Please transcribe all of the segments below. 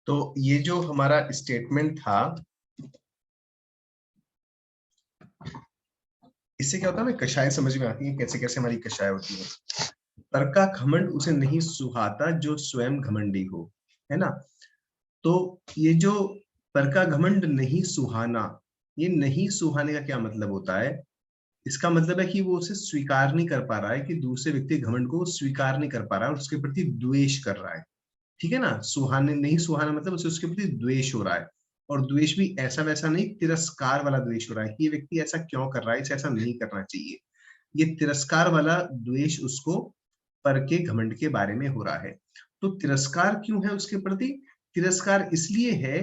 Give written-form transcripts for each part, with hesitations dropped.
तो ये जो हमारा स्टेटमेंट था, इससे क्या होता है, हमें कषाय समझ में आती है, कैसे कैसे हमारी कषाय होती है। पर का घमंड उसे नहीं सुहाता जो स्वयं घमंडी हो, है ना। तो ये जो पर का घमंड नहीं सुहाना, ये नहीं सुहाने का क्या मतलब होता है? इसका मतलब है कि वो उसे स्वीकार नहीं कर पा रहा है, कि दूसरे व्यक्ति घमंड को स्वीकार नहीं कर पा रहा है और उसके प्रति द्वेष कर रहा है। ठीक है ना। सुहाने नहीं सुहाना मतलब उसे उसके प्रति द्वेष हो रहा है, और द्वेष भी ऐसा वैसा नहीं, तिरस्कार वाला द्वेष हो रहा है कि ये व्यक्ति ऐसा क्यों कर रहा है, इसे ऐसा नहीं करना चाहिए। ये तिरस्कार वाला द्वेष उसको पर के घमंड के बारे में हो रहा है। तो तिरस्कार क्यों है उसके प्रति? तिरस्कार इसलिए है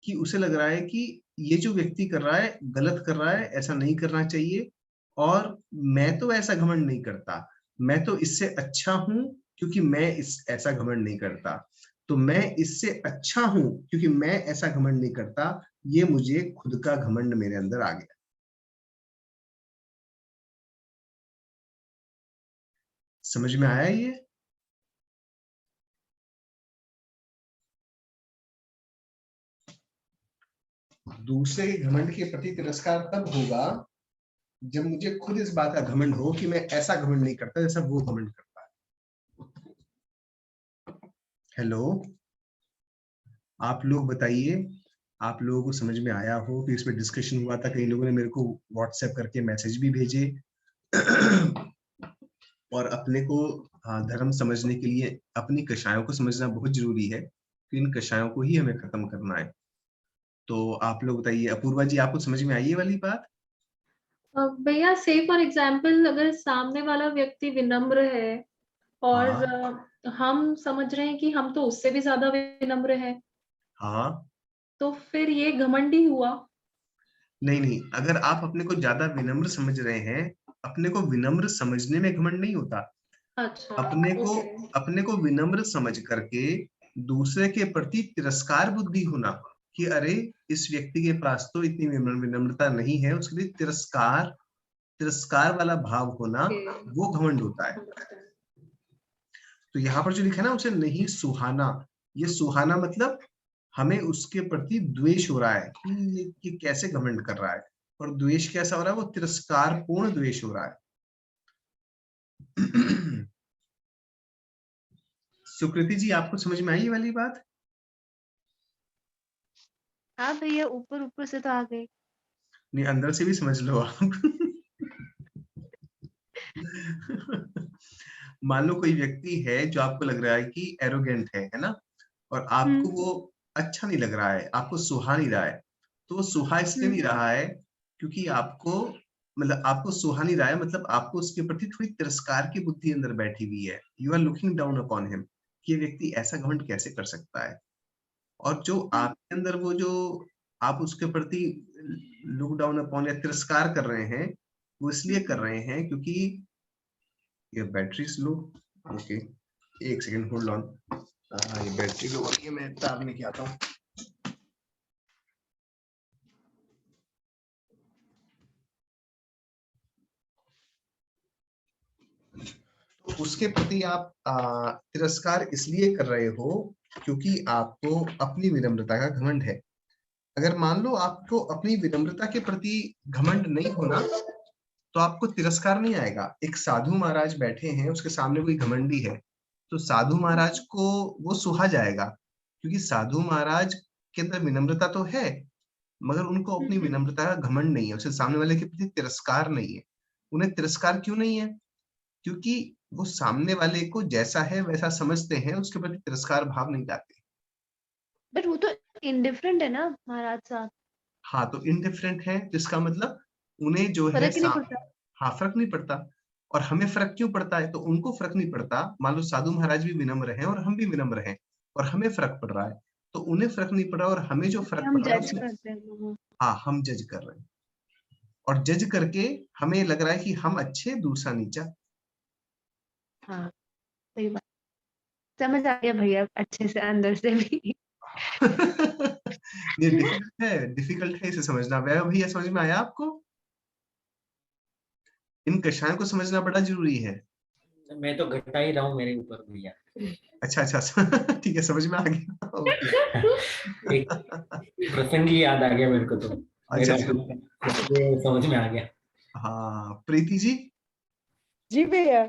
कि उसे लग रहा है कि ये जो व्यक्ति कर रहा है गलत कर रहा है, ऐसा नहीं करना चाहिए, और मैं तो ऐसा घमंड नहीं करता, मैं तो इससे अच्छा हूं क्योंकि मैं इस ऐसा घमंड नहीं करता, तो मैं इससे अच्छा हूं क्योंकि मैं ऐसा घमंड नहीं करता, ये मुझे खुद का घमंड मेरे अंदर आ गया। समझ में आया ये? दूसरे के घमंड के प्रति तिरस्कार तब होगा जब मुझे खुद इस बात का घमंड हो कि मैं ऐसा घमंड नहीं करता जैसा वो घमंड करता है। हेलो, आप लोग बताइए, आप लोगों को समझ में आया हो कि इसमें डिस्कशन हुआ था, कई लोगों ने मेरे को व्हाट्सएप करके मैसेज भी भेजे। और अपने को धर्म समझने के लिए अपनी कषायों को समझना बहुत जरूरी है, कि इन कषायों को ही हमें खत्म करना है। तो आप लोग बताइए, अपूर्वा जी, आपको समझ में आई ये वाली बात? भैया से फॉर एग्जाम्पल अगर सामने वाला व्यक्ति विनम्र है और हाँ हम समझ रहे हैं कि हम तो उससे भी ज्यादा विनम्र है, हाँ। तो फिर ये घमंडी हुआ। नहीं नहीं, अगर आप अपने को ज्यादा विनम्र समझ रहे हैं, अपने को विनम्र समझने में घमंड नहीं होता। अच्छा, अपने को ओके। अपने को विनम्र समझ करके दूसरे के प्रति तिरस्कार बुद्धि होना, कि अरे इस व्यक्ति के पास तो इतनी विनम्रता नहीं है, उसके लिए तिरस्कार तिरस्कार वाला भाव होना, वो घमंड होता है। तो यहाँ पर जो लिखा है ना, उसे नहीं सुहाना, ये सुहाना मतलब हमें उसके प्रति द्वेष हो रहा है कि ये कैसे घमंड कर रहा है, और द्वेष कैसा हो रहा है, वो तिरस्कार पूर्ण द्वेष हो रहा है। सुकृति जी, आपको समझ में आई ये वाली बात? हाँ भैया, ऊपर ऊपर से तो आ गए। नहीं, अंदर से भी समझ लो आप। मान लो कोई व्यक्ति है जो आपको लग रहा है कि एरोगेंट है ना, और आपको वो अच्छा नहीं लग रहा है, आपको सुहा नहीं रहा है। तो वो सुहा इसलिए नहीं रहा है क्योंकि आपको, मतलब आपको सुहा नहीं रहा है, मतलब आपको उसके प्रति थोड़ी तिरस्कार की बुद्धि अंदर बैठी हुई है। You are looking down upon him, कि ये व्यक्ति ऐसा घमंड कैसे कर सकता है। और जो आपके अंदर वो जो आप उसके प्रति लुक डाउन अपॉन या तिरस्कार कर रहे हैं, वो इसलिए कर रहे हैं क्योंकि ये बैटरी स्लो। ओके, एक सेकंड होल्ड ऑन। ये बैटरी लो, ये मैं तार लेके आता हूँ। तो उसके प्रति आप तिरस्कार इसलिए कर रहे हो क्योंकि आपको अपनी विनम्रता का घमंड है। अगर मान लो आपको अपनी विनम्रता के प्रति घमंड नहीं होना, तो आपको तिरस्कार नहीं आएगा। एक साधु महाराज बैठे हैं, उसके सामने कोई घमंडी है, तो साधु महाराज को वो सुहा जाएगा, क्योंकि साधु महाराज के अंदर विनम्रता तो है, मगर उनको अपनी विनम्रता का घमंड नहीं है, उसे सामने वाले के प्रति तिरस्कार नहीं है। उन्हें तिरस्कार क्यों नहीं है? क्योंकि वो सामने वाले को जैसा है वैसा समझते हैं, उसके प्रति तिरस्कार भाव नहीं लाते। बट वो तो इंडिफरेंट है ना महाराज साहब। हाँ, तो इनडिफरेंट है, जिसका मतलब उन्हें जो है फर्क ही नहीं पड़ता। हाँ, फर्क नहीं पड़ता। और हमें फर्क क्यों पड़ता है? तो उनको फर्क नहीं पड़ता। मान लो साधु महाराज भी विनम्र हैं और हम भी विनम्र हैं, और हमें फर्क पड़ रहा है, तो उन्हें फर्क नहीं पड़ रहा, और हमें जो फर्क हम पड़ रहा है जज उसमें, करते हैं लोगों को। हाँ, हम जज कर रहे हैं, और जज करके हमें लग रहा है कि हम अच्छे, दूसरा नीचा। हाँ, सही बात। समझ आ गया भैया अच्छे से अंदर से भी। ये डिफिकल्ट है इसे समझना। वह भैया, समझ में आया आपको? इन कषायों को समझना बड़ा जरूरी है। मैं तो घटा ही रहा हूँ मेरे ऊपर भैया। अच्छा अच्छा, ठीक है, समझ में आ गया। ओके। एक प्रसंग ही याद आ गया मेरे को, तो अच्छा अच्छा। ये समझ में आ गया। हाँ प्रीति जी। जी भैया।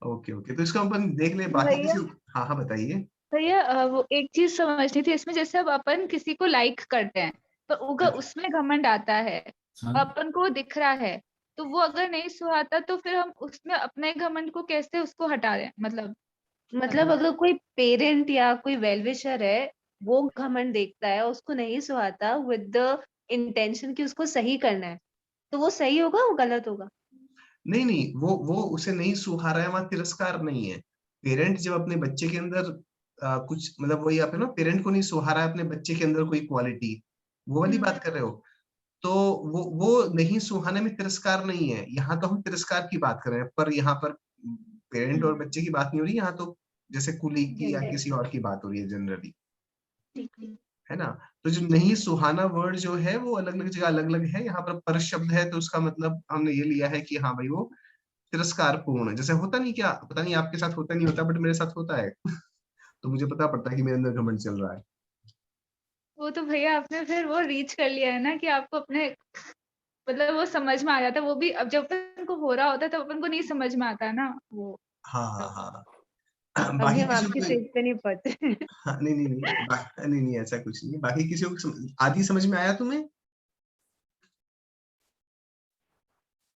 ओके ओके, तो इसका अपन देख ले, बाकी भैया किसी। हाँ हाँ बताइए। भैया वो एक चीज समझनी थी इसमें, जैसे अब अपन किसी को लाइक करते हैं तो अच्छा। उसमें घमंड आता है, हाँ, अपन को वो दिख रहा है, तो वो अगर नहीं सुहाता तो फिर हम उसमें अपने घमंड को कैसे उसको हटा दें, मतलब अगर कोई पेरेंट या कोई वेल विशर है, वो घमंड देखता है, उसको नहीं सुहाता विद द इंटेंशन कि उसको सही करना है, तो वो सही होगा, वो गलत होगा? नहीं नहीं, वो उसे नहीं सुहा रहा है, वहां तिरस्कार नहीं है। पेरेंट जब अपने बच्चे के अंदर कुछ मतलब वही आप है ना, पेरेंट को नहीं सुहा रहा है अपने बच्चे के अंदर कोई क्वालिटी, वो वाली बात कर रहे हो। तो वो नहीं सुहाने में तिरस्कार नहीं है, यहाँ तो हम तिरस्कार की बात कर रहे हैं, पर यहाँ पर पेरेंट और बच्चे की बात नहीं हो रही, यहाँ तो जैसे कुलीग की या किसी और की बात हो रही है जनरली, है ना। तो जो नहीं सुहाना वर्ड जो है वो अलग अलग जगह अलग अलग है, यहाँ पर शब्द है तो उसका मतलब हमने ये लिया है कि हाँ भाई वो तिरस्कार पूर्ण, जैसे होता नहीं क्या, पता नहीं आपके साथ होता नहीं होता, बट मेरे साथ होता है। तो मुझे पता पड़ता है कि मेरे अंदर घमंड चल रहा है। वो तो भैया आपने फिर वो रीच कर लिया है ना कि आपको अपने मतलब वो समझ में आ जाता है, वो भी अब जब अपन को हो रहा होता है तब अपन को नहीं समझ में आता है ना वो। हाँ हाँ हाँ। अभी बाकी हम किसी को आपकी स्टेज पे नहीं पहुंचे। हाँ, नहीं नहीं नहीं नहीं नहीं ऐसा कुछ नहीं है। बाकी किसी को आदि समझ में आया तुम्हें?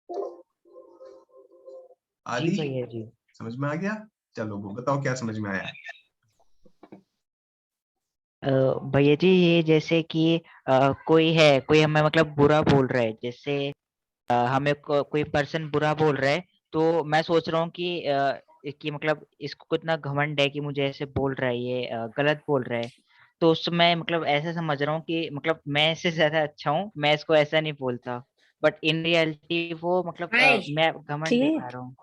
जी आदि भैया जी। समझ में आ गया? चलो वो बताओ क्या समझ में आया। भैया जी ये जैसे कि कोई हमें मतलब बुरा बोल रहा है, जैसे हमें कोई पर्सन बुरा बोल रहा है, तो मैं सोच रहा हूँ कि मतलब इसको कितना घमंड है कि मुझे ऐसे बोल रहा है, ये गलत बोल रहा है। तो उस समय मतलब ऐसे समझ रहा हूँ कि मतलब मैं इससे ज्यादा अच्छा हूँ, मैं इसको ऐसा नहीं बोलता, बट इन रियलिटी वो मतलब मैं घमंड दिखा रहा हूँ।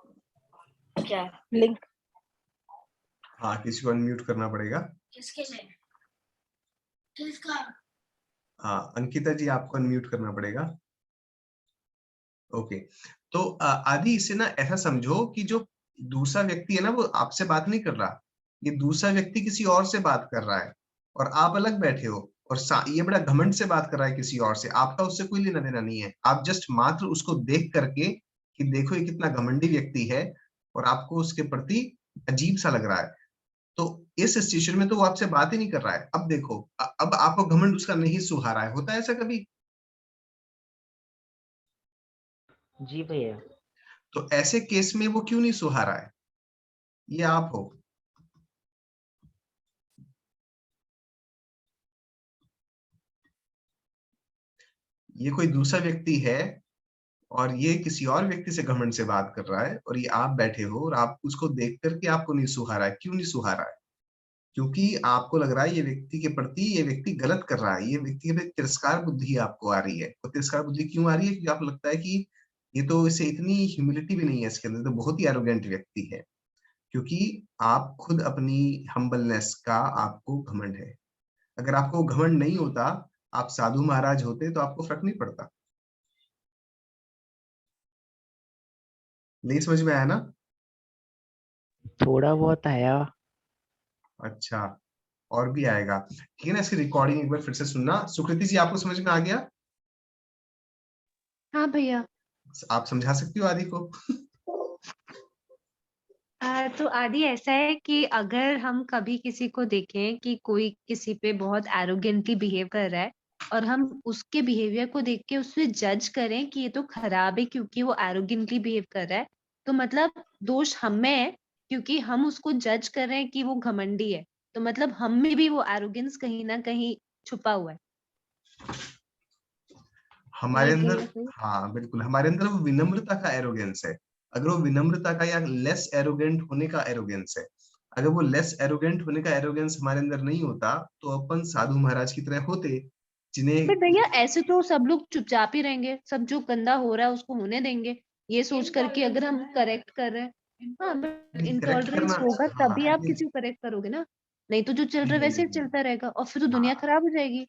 क्या लिंक? हाँ किसी को अनम्यूट करना पड़ेगा। किसके लिए? किसका? हाँ अंकिता जी आपको अनम्यूट करना पड़ेगा। ओके। तो आदि इससे ना ऐसा समझो कि जो दूसरा व्यक्ति है ना वो आपसे बात नहीं कर रहा, ये दूसरा व्यक्ति किसी और से बात कर रहा है, और आप अलग बैठे हो, और ये बड़ा घमंड से बात कर रहा है किसी और से, आपका उससे कोई लेना देना नहीं है, आप जस्ट मात्र उसको देख करके कि देखो ये कितना घमंडी व्यक्ति है, और आपको उसके प्रति अजीब सा लग रहा है। तो इस सिचुएशन में तो वो आपसे बात ही नहीं कर रहा है। अब देखो अब आपको घमंड उसका नहीं सुहा रहा है, होता है ऐसा कभी? जी भैया। तो ऐसे केस में वो क्यों नहीं सुहा रहा है? ये आप हो। ये कोई दूसरा व्यक्ति है, और ये किसी और व्यक्ति से घमंड से बात कर रहा है, और ये आप बैठे हो और आप उसको देख करके आपको नहीं सुहा रहा है। क्यों नहीं सुहा रहा है? क्योंकि आपको लग रहा है ये व्यक्ति के प्रति ये व्यक्ति गलत कर रहा है, ये व्यक्ति के प्रति तिरस्कार बुद्धि आपको आ रही है। और तिरस्कार बुद्धि क्यों आ रही है? क्योंकि आपको लगता है कि ये तो इसे इतनी ह्यूमिलिटी भी नहीं है इसके अंदर, तो बहुत ही एरोगेंट व्यक्ति है। क्योंकि आप खुद अपनी हम्बलनेस का आपको घमंड है। अगर आपको घमंड नहीं होता, आप साधु महाराज होते, तो आपको फर्क नहीं पड़ता। नहीं समझ में आया ना? थोड़ा बहुत आया। अच्छा, और भी आएगा, ठीक है ना। इसकी रिकॉर्डिंग एक बार फिर से सुनना। सुकृति जी आपको समझ में आ गया? हाँ भैया। आप समझा सकती हो आदि को? तो आदि ऐसा है कि अगर हम कभी किसी को देखें कि कोई किसी पे बहुत एरोगेंटली बिहेव कर रहा है, और हम उसके बिहेवियर को देख के उससे जज करें कि ये तो खराब है क्योंकि वो एरोगेंटली बिहेव कर रहा है, तो मतलब दोष हम में है, क्योंकि हम उसको जज कर रहे हैं कि वो घमंडी है, तो मतलब हम में भी वो एरोगेंस कहीं ना कहीं छुपा हुआ है। हमारे ये अंदर, कहीं ना कहीं हाँ बिल्कुल, हमारे अंदर वो विनम्रता का एरोगेंस है। अगर वो विनम्रता का या लेस एरोगेंट होने का एरोगेंस है, अगर वो लेस एरोगेंट होने का एरोगेंस हमारे अंदर नहीं होता, तो अपन साधु महाराज की तरह होते, जिन्हें बट भैया ऐसे तो सब लोग चुपचाप ही रहेंगे, सब जो गंदा हो रहा है उसको होने देंगे, ये सोच कर कि अगर हम करेक्ट कर रहे हैं। हाँ बट करेक्ट इंटॉलरेंस करना। होगा हाँ तभी आप नहीं किसी को करेक्ट करोगे ना, नहीं तो जो चल रहा है नहीं वैसे ही नहीं, चलता रहेगा और फिर तो दुनिया हाँ खराब हो जाएगी।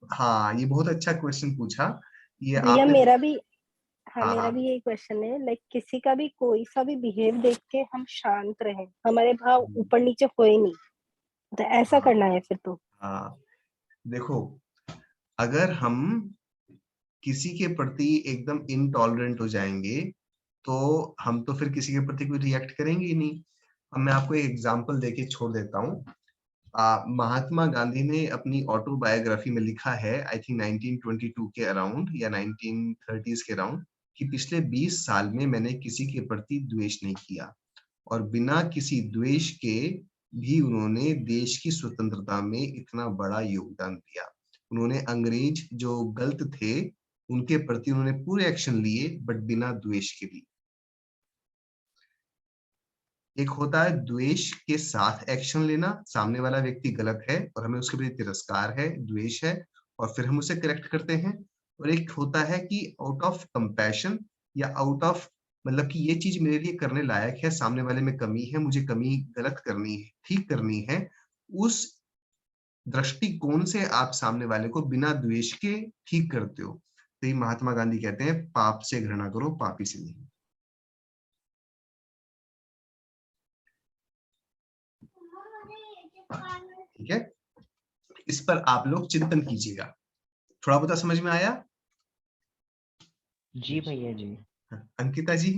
हाँ, ये बहुत अच्छा क्वेश्चन पूछा ये भैया आपने। मेरा भी, हाँ हाँ मेरा हाँ। भी यही क्वेश्चन है, लाइक किसी का भी कोई सा भी बिहेव देख के हम शांत रहे, हमारे भाव ऊपर नीचे होए नहीं, तो ऐसा हाँ। करना है फिर तो। हाँ, देखो, अगर हम किसी के प्रति एकदम इनटॉलरेंट हो जाएंगे तो हम तो फिर किसी के प्रति कोई रिएक्ट करेंगे ही नहीं। अब मैं आपको एक एग्जांपल देके छोड़ देता हूँ। महात्मा गांधी ने अपनी ऑटोबायोग्राफी में लिखा है, आई थिंक 1922 के अराउंड या 1930s के अराउंड, कि पिछले 20 साल में मैंने किसी के प्रति द्वेष नहीं किया, और बिना किसी द्वेष के भी उन्होंने देश की स्वतंत्रता में इतना बड़ा योगदान दिया। उन्होंने अंग्रेज जो गलत थे उनके प्रति उन्होंने पूरे एक्शन लिए, बट बिना द्वेष के लिए। एक होता है द्वेष के साथ एक्शन लेना, सामने वाला व्यक्ति गलत है और हमें उसके प्रति तिरस्कार है, द्वेष है, और फिर हम उसे करेक्ट करते हैं। और एक होता है कि आउट ऑफ कंपैशन या आउट ऑफ मतलब कि ये चीज मेरे लिए करने लायक है, सामने वाले में कमी है, मुझे कमी गलत करनी है, ठीक करनी है, उस दृष्टिकोण से आप सामने वाले को बिना द्वेष के ठीक करते हो। तो ये महात्मा गांधी कहते हैं, पाप से घृणा करो, पापी से नहीं। ठीक है, इस पर आप लोग चिंतन कीजिएगा। थोड़ा बहुत समझ में आया? जी भैया जी। अंकिता जी,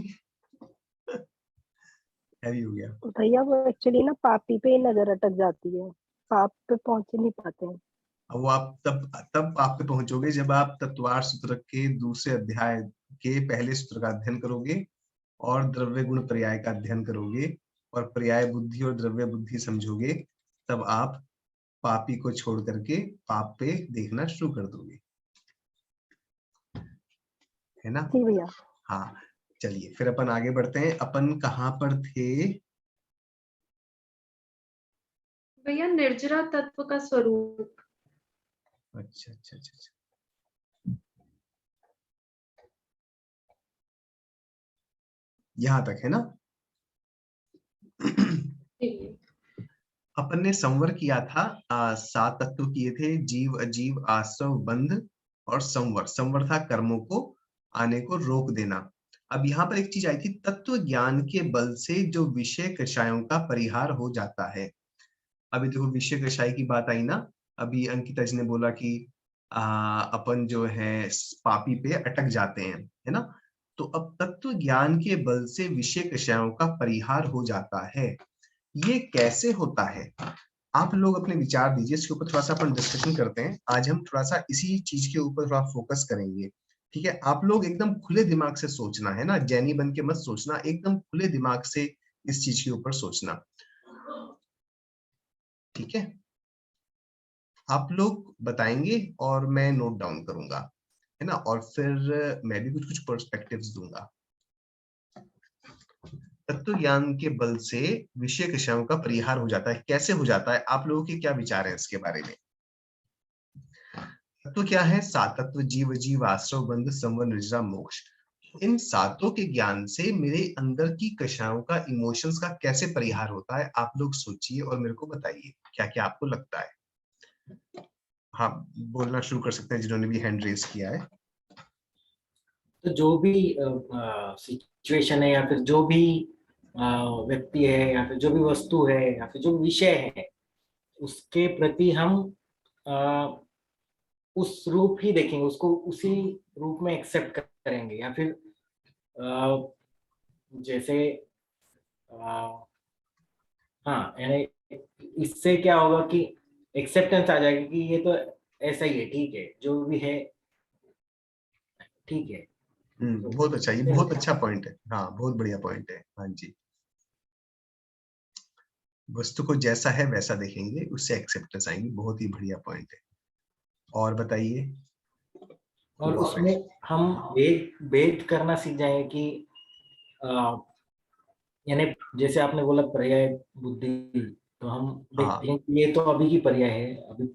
हैवी हो गया। भैया वो एक्चुअली ना पापी पे ही नजर अटक जाती है, पाप पे पहुंच ही नहीं पाते हैं। अब वो आप तब पाप पे पहुंचोगे जब आप तत्वार सूत्र के दूसरे अध्याय के पहले सूत्र का अध्ययन करोगे और द्रव्य गुण पर्याय का अध्ययन करोगे और पर्याय बुद्धि और द्रव्य बुद्धि समझोगे, तब आप पापी को छोड़ करके पाप पे देखना शुरू कर दोगे, है ना? जी भैया। हाँ, चलिए फिर अपन आगे बढ़ते हैं। अपन कहाँ पर थे? भैया निर्जरा तत्व का स्वरूप। अच्छा अच्छा अच्छा अच्छा, यहां तक है ना? अपन ने संवर किया था, 7 तत्व किए थे, जीव, अजीव, आश्रव, बंध और संवर। संवर था कर्मों को आने को रोक देना। अब यहाँ पर एक चीज आई थी, तत्व ज्ञान के बल से जो विषय कषायों का परिहार हो जाता है। अभी देखो विषय कषाय की बात आई ना, अभी अंकिता जी ने बोला कि अपन जो है पापी पे अटक जाते हैं, है ना? तो अब तत्व ज्ञान के बल से विषय कषायों का परिहार हो जाता है। ये कैसे होता है? आप लोग अपने विचार दीजिए, इसके ऊपर थोड़ा सा अपन डिस्कशन करते हैं। आज हम थोड़ा सा इसी चीज के ऊपर थोड़ा फोकस करेंगे, ठीक है? आप लोग एकदम खुले दिमाग से सोचना, है ना? जैनी बन के मत सोचना, एकदम खुले दिमाग से इस चीज के ऊपर सोचना, ठीक है? आप लोग बताएंगे और मैं नोट डाउन करूंगा, है ना? और फिर मैं भी कुछ कुछ पर्सपेक्टिव्स दूंगा। तत्व ज्ञान के बल से विषय कषायों का परिहार हो जाता है। कैसे हो जाता है? आप लोगों के क्या विचार हैं इसके बारे में? तत्व क्या है? 7 तत्व, जीव, अजीव, आश्रव, बंध, संवर, निर्जरा, मोक्ष। इन सातों के ज्ञान से मेरे अंदर की कषायों का, इमोशंस का कैसे परिहार होता है? आप लोग सोचिए और मेरे को बताइए क्या क्या आपको लगता है। हाँ, बोलना शुरू कर सकते हैं जिन्होंने भी हैंड रेज किया है। तो जो भी सिचुएशन है या फिर जो भी व्यक्ति है या फिर जो भी वस्तु है या फिर जो विषय है, उसके प्रति हम उस रूप ही देखेंगे, उसको उसी रूप में एक्सेप्ट करेंगे। या फिर जैसे हाँ, यानी इससे क्या होगा कि एक्सेप्टेंस आ जाएगी कि ये तो ऐसा ही है, ठीक है, जो भी है ठीक है। बहुत अच्छा, ये बहुत अच्छा पॉइंट है। हाँ, बहुत बढ़िया पॉइंट है। हाँ जी, वस्तु को जैसा है वैसा देखेंगे, उससे एक्सेप्टेंस आएंगी। बहुत ही बढ़िया पॉइंट है। और बताइए। और उसमें हम भेद करना सीख जाएंगे कि यानी जैसे आपने बोला पर्याय बुद्धि, तो हम देखते हैं कि ये तो अभी की पर्याय है, अभी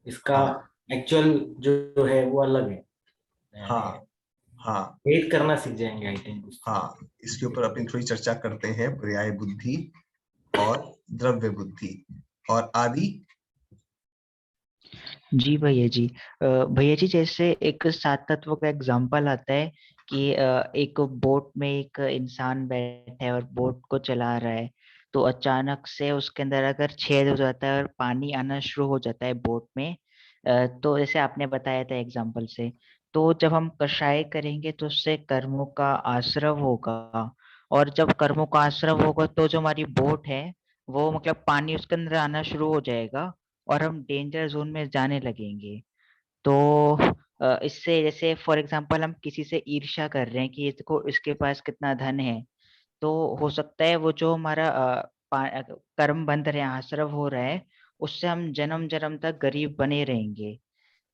इसका एक्चुअल जो है वो अलग है। हाँ हाँ, भेद करना सीख जाएंगे आई थिंक। हाँ, इसके ऊपर अपनी थोड़ी चर्चा करते हैं। पर्याय बुद्धि और द्रव्य बुद्धि और आदि। जी भैया जी। भैया जी, जैसे एक 7 तत्व का एग्जांपल आता है कि एक बोट में एक इंसान बैठा है और बोट को चला रहा है, तो अचानक से उसके अंदर अगर छेद हो जाता है और पानी आना शुरू हो जाता है बोट में, तो जैसे आपने बताया था एग्जाम्पल से, तो जब हम कषाय करेंगे तो उससे कर्मों का आश्रव होगा, और जब कर्मों का आश्रव होगा तो जो हमारी बोट है वो मतलब पानी उसके अंदर आना शुरू हो जाएगा और हम डेंजर जोन में जाने लगेंगे। तो इससे जैसे फॉर एग्जांपल हम किसी से ईर्ष्या कर रहे हैं कि इसको इसके पास कितना धन है, तो हो सकता है वो जो हमारा कर्म बंध रहे हैं, आश्रव हो रहा है, उससे हम जन्म जन्म तक गरीब बने रहेंगे।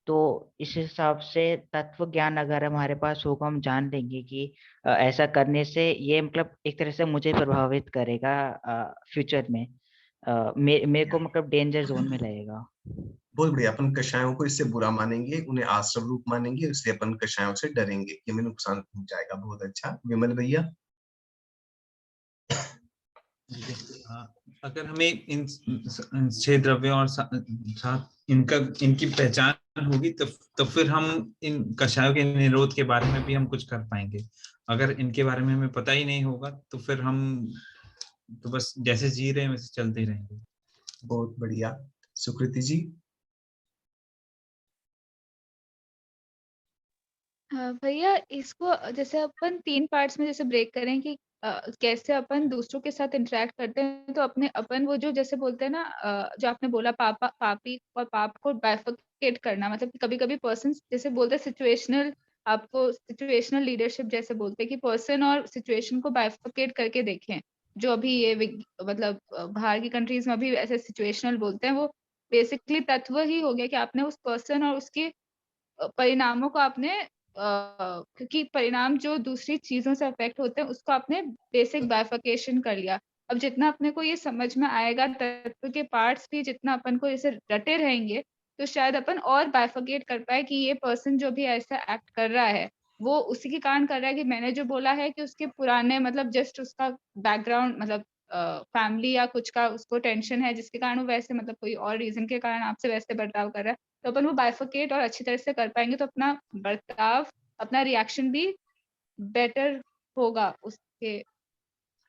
तो इस हिसाब से तत्व ज्ञान अगर हमारे पास होगा, हम जान लेंगे कि ऐसा करने से ये मतलब एक तरह से मुझे प्रभावित करेगा फ्यूचर में, मेरे को मतलब डेंजर जोन में रहेगा। बहुत बढ़िया। अपन कषायों को इससे बुरा मानेंगे, उन्हें आश्रम रूप मानेंगे, इसलिए अपन कषायों से डरेंगे कि हमें नुकसान पहुंचाएगा। बहुत अच्छा। विमल भैया। अगर हमें इन 6 द्रव्यों और साथ इनकी पहचान होगी तो फिर हम इन कषायों के निरोध के बारे में भी हम कुछ कर पाएंगे। अगर इनके बारे में हमें पता ही नहीं होगा तो फिर हम तो बस जैसे जी रहे हैं वैसे चलते ही रहेंगे। बहुत बढ़िया। सुकृति जी। भैया इसको जैसे अपन 3 पार्ट्स में जैसे ब्रेक करें कि कैसे अपन दूसरों के साथ इंटरेक्ट करते हैं, तो अपन वो जो जैसे बोलते हैं ना, जो आपने बोला पापी और पाप को बाइफरकेट करना, मतलब कभी कभी पर्सन जैसे बोलते हैं सिचुएशनल, आपको सिचुएशनल लीडरशिप जैसे बोलते हैं कि पर्सन और सिचुएशन को बाइफरकेट करके देखें। जो अभी ये मतलब बाहर की कंट्रीज में अभी ऐसे सिचुएशनल बोलते हैं, वो बेसिकली तत्व ही हो गया कि आपने उस पर्सन और उसके परिणामों को आपने क्योंकि परिणाम जो दूसरी चीजों से अफेक्ट होते हैं उसको आपने बेसिक बाइफरकेशन कर लिया। अब जितना अपने को ये समझ में आएगा तत्व के पार्ट्स भी, जितना अपन को जैसे रटे रहेंगे, तो शायद अपन और बाइफरकेट कर पाए कि ये पर्सन जो भी ऐसा एक्ट कर रहा है वो उसी के कारण कर रहा है कि मैंने जो बोला है कि उसके पुराने मतलब जस्ट उसका बैकग्राउंड मतलब फैमिली या कुछ का उसको टेंशन है जिसके कारण वो वैसे मतलब कोई और रीजन के कारण आपसे वैसे बर्ताव कर रहा है। तो अपन वो बाइफरकेट और अच्छी तरह से कर पाएंगे तो अपना बर्ताव, अपना रिएक्शन भी बेटर होगा उसके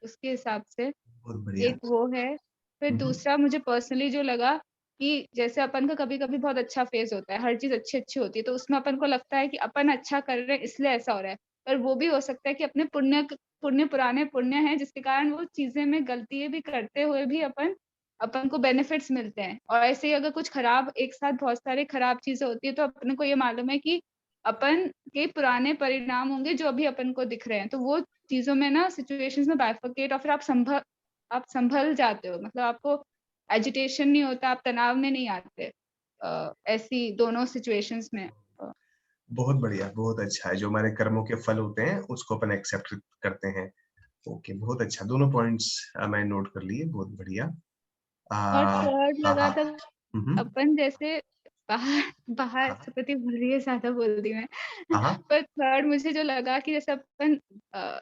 उसके हिसाब से। बहुत बढ़िया। एक वो है। फिर दूसरा मुझे पर्सनली जो लगा कि जैसे अपन का कभी कभी बहुत अच्छा फेज होता है, हर चीज अच्छी अच्छी होती है, तो उसमें अपन को लगता है कि अपन अच्छा कर रहे हैं इसलिए ऐसा हो रहा है। पर वो भी हो सकता है कि अपने पुराने पुण्य हैं जिसके कारण वो चीजें में गलतियां भी करते हुए भी अपन को बेनिफिट्स मिलते हैं। और ऐसे ही अगर कुछ खराब एक साथ बहुत सारे खराब चीजें होती है तो अपने को ये मालूम है कि अपन के पुराने परिणाम होंगे जो अभी अपन को दिख रहे हैं। तो वो चीजों में ना सिचुएशंस में बाइफरकेट और फिर आप संभल जाते हो, मतलब आपको एजिटेशन नहीं होता, आप तनाव में नहीं आते ऐसी दोनों सिचुएशंस में। बहुत बढ़िया। बहुत अच्छा है। जो हमारे कर्मों के फल होते हैं उसको अपन एक्सेप्ट करते हैं। ओके, बहुत अच्छा। दोनों पॉइंट्स मैं नोट कर लिए। बहुत बढ़िया। और थर्ड लगा था हम्म। अपन जैसे बाहर बाहर सुकृति बोल रही है, ज्यादा बोल दी मैं। पर थर्ड मुझे जो लगा कि जैसे अपन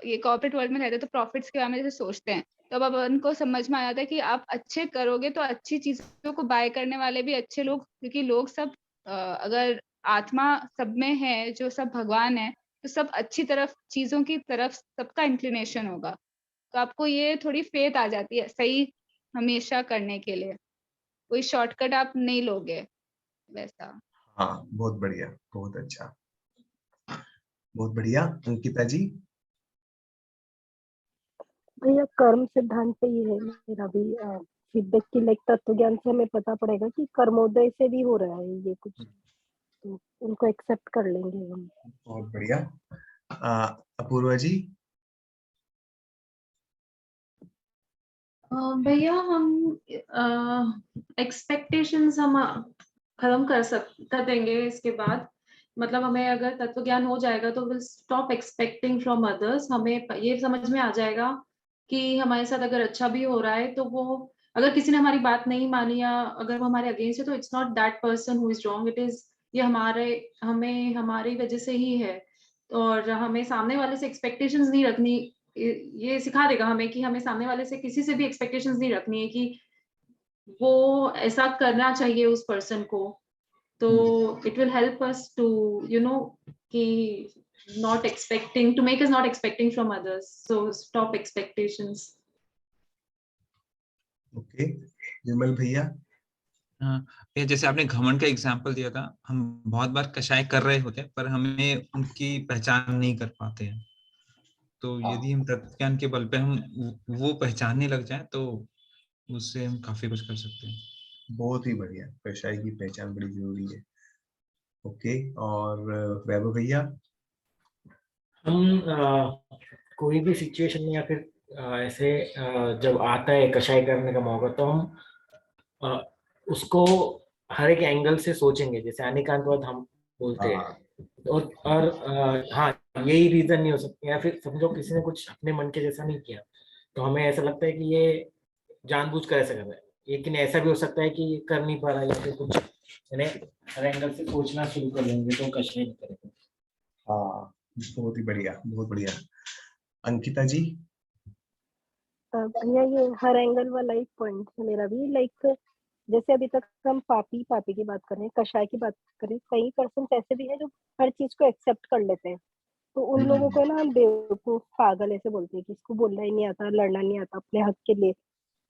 ये कॉर्पोरेट वर्ल्ड में रहते हैं तो प्रॉफिट्स के बारे में जैसे सोचते हैं, तो अब अपन को समझ में आ जाता है कि आप अच्छे करोगे तो अच्छी चीजों को बाय करने वाले भी अच्छे लोग, क्योंकि लोग सब अगर आत्मा सब में है, जो सब भगवान है, तो सब अच्छी तरफ चीजों की तरफ सबका इंक्लिनेशन होगा। तो आपको ये थोड़ी फेथ आ जाती है सही हमेशा करने के लिए, कोई शॉर्टकट आप नहीं लोगे वैसा। हाँ, बहुत बढ़िया। बहुत अच्छा। बहुत बढ़िया। अंकिता जी। भैया कर्म सिद्धांत पे ही है मेरा भी फीडबैक की, लाइक तत्व ज्ञान से हमें पता पड़ेगा कि कर्मोदय से भी हो रहा है ये कुछ, तो उनको एक्सेप्ट कर लेंगे हम। बहुत बढ़िया। अपूर्वा जी। भैया हम एक्सपेक्टेशंस हम खत्म कर देंगे इसके बाद। मतलब हमें अगर तत्व ज्ञान हो जाएगा तो will stop expecting from others. हमें ये समझ में आ जाएगा कि हमारे साथ अगर अच्छा भी हो रहा है तो वो, अगर किसी ने हमारी बात नहीं मानी या अगर वो हमारे अगेंस्ट है तो it's not that person who is wrong, it is ये हमें हमारी वजह से ही है। और हमें सामने वाले से एक्सपेक्टेशंस नहीं रखनी। ये सिखा देगा हमें कि हमें सामने वाले से किसी से भी एक्सपेक्टेशंस नहीं रखनी है कि वो ऐसा करना चाहिए उस पर्सन को। तो it will help us to you know कि not expecting to make us not expecting from others, so stop expectations. Okay, Nirmal भैया। हाँ, ये जैसे आपने घमंड का एग्जाम्पल दिया था, हम बहुत बार कषाय कर रहे होते हैं पर हमें उनकी पहचान नहीं कर पाते हैं। तो यदि हम तत्व ज्ञान के बल पे हम वो पहचानने लग जाएं तो उससे हम काफी कुछ कर सकते हैं। बहुत ही बढ़िया, कषाय की पहचान बड़ी जरूरी है। ओके, और वैभव भैया। हम कोई भी सिचुएशन में या फिर ऐसे जब आता है कषाय करने का मौका, तो हम अ, उसको हर एक एंगल से सोचेंगे, जैसे अनेकांतवाद हम बोलते हैं। हाँ, और हाँ, यही रीजन नहीं हो सकता, या फिर समझो किसी ने कुछ अपने मन के जैसा नहीं किया, तो हमें ऐसा लगता है कि ये जानबूझ कर ऐसा कर रहा है। लेकिन ऐसा भी हो सकता है कि ये कर नहीं पा रहा, या फिर कुछ यानी हर एंगल से सोचना शुरू कर देंगे तो कष्ट नहीं करेगा। हाँ, बहुत ही बढ़िया, बहुत बढ़िया। अंकिता जी। भैया ये हर एंगल वाला एक पॉइंट है मेरा भी, लाइक जैसे अभी तक हम पापी पापी की बात कर रहे हैं, कषाय की बात करें, कई पर्सन ऐसे भी हैं जो हर चीज को एक्सेप्ट कर लेते हैं। तो उन लोगों को ना हम बेवकूफ पागल ऐसे बोलते हैं कि इसको बोलना ही नहीं आता, लड़ना नहीं आता अपने हक के लिए,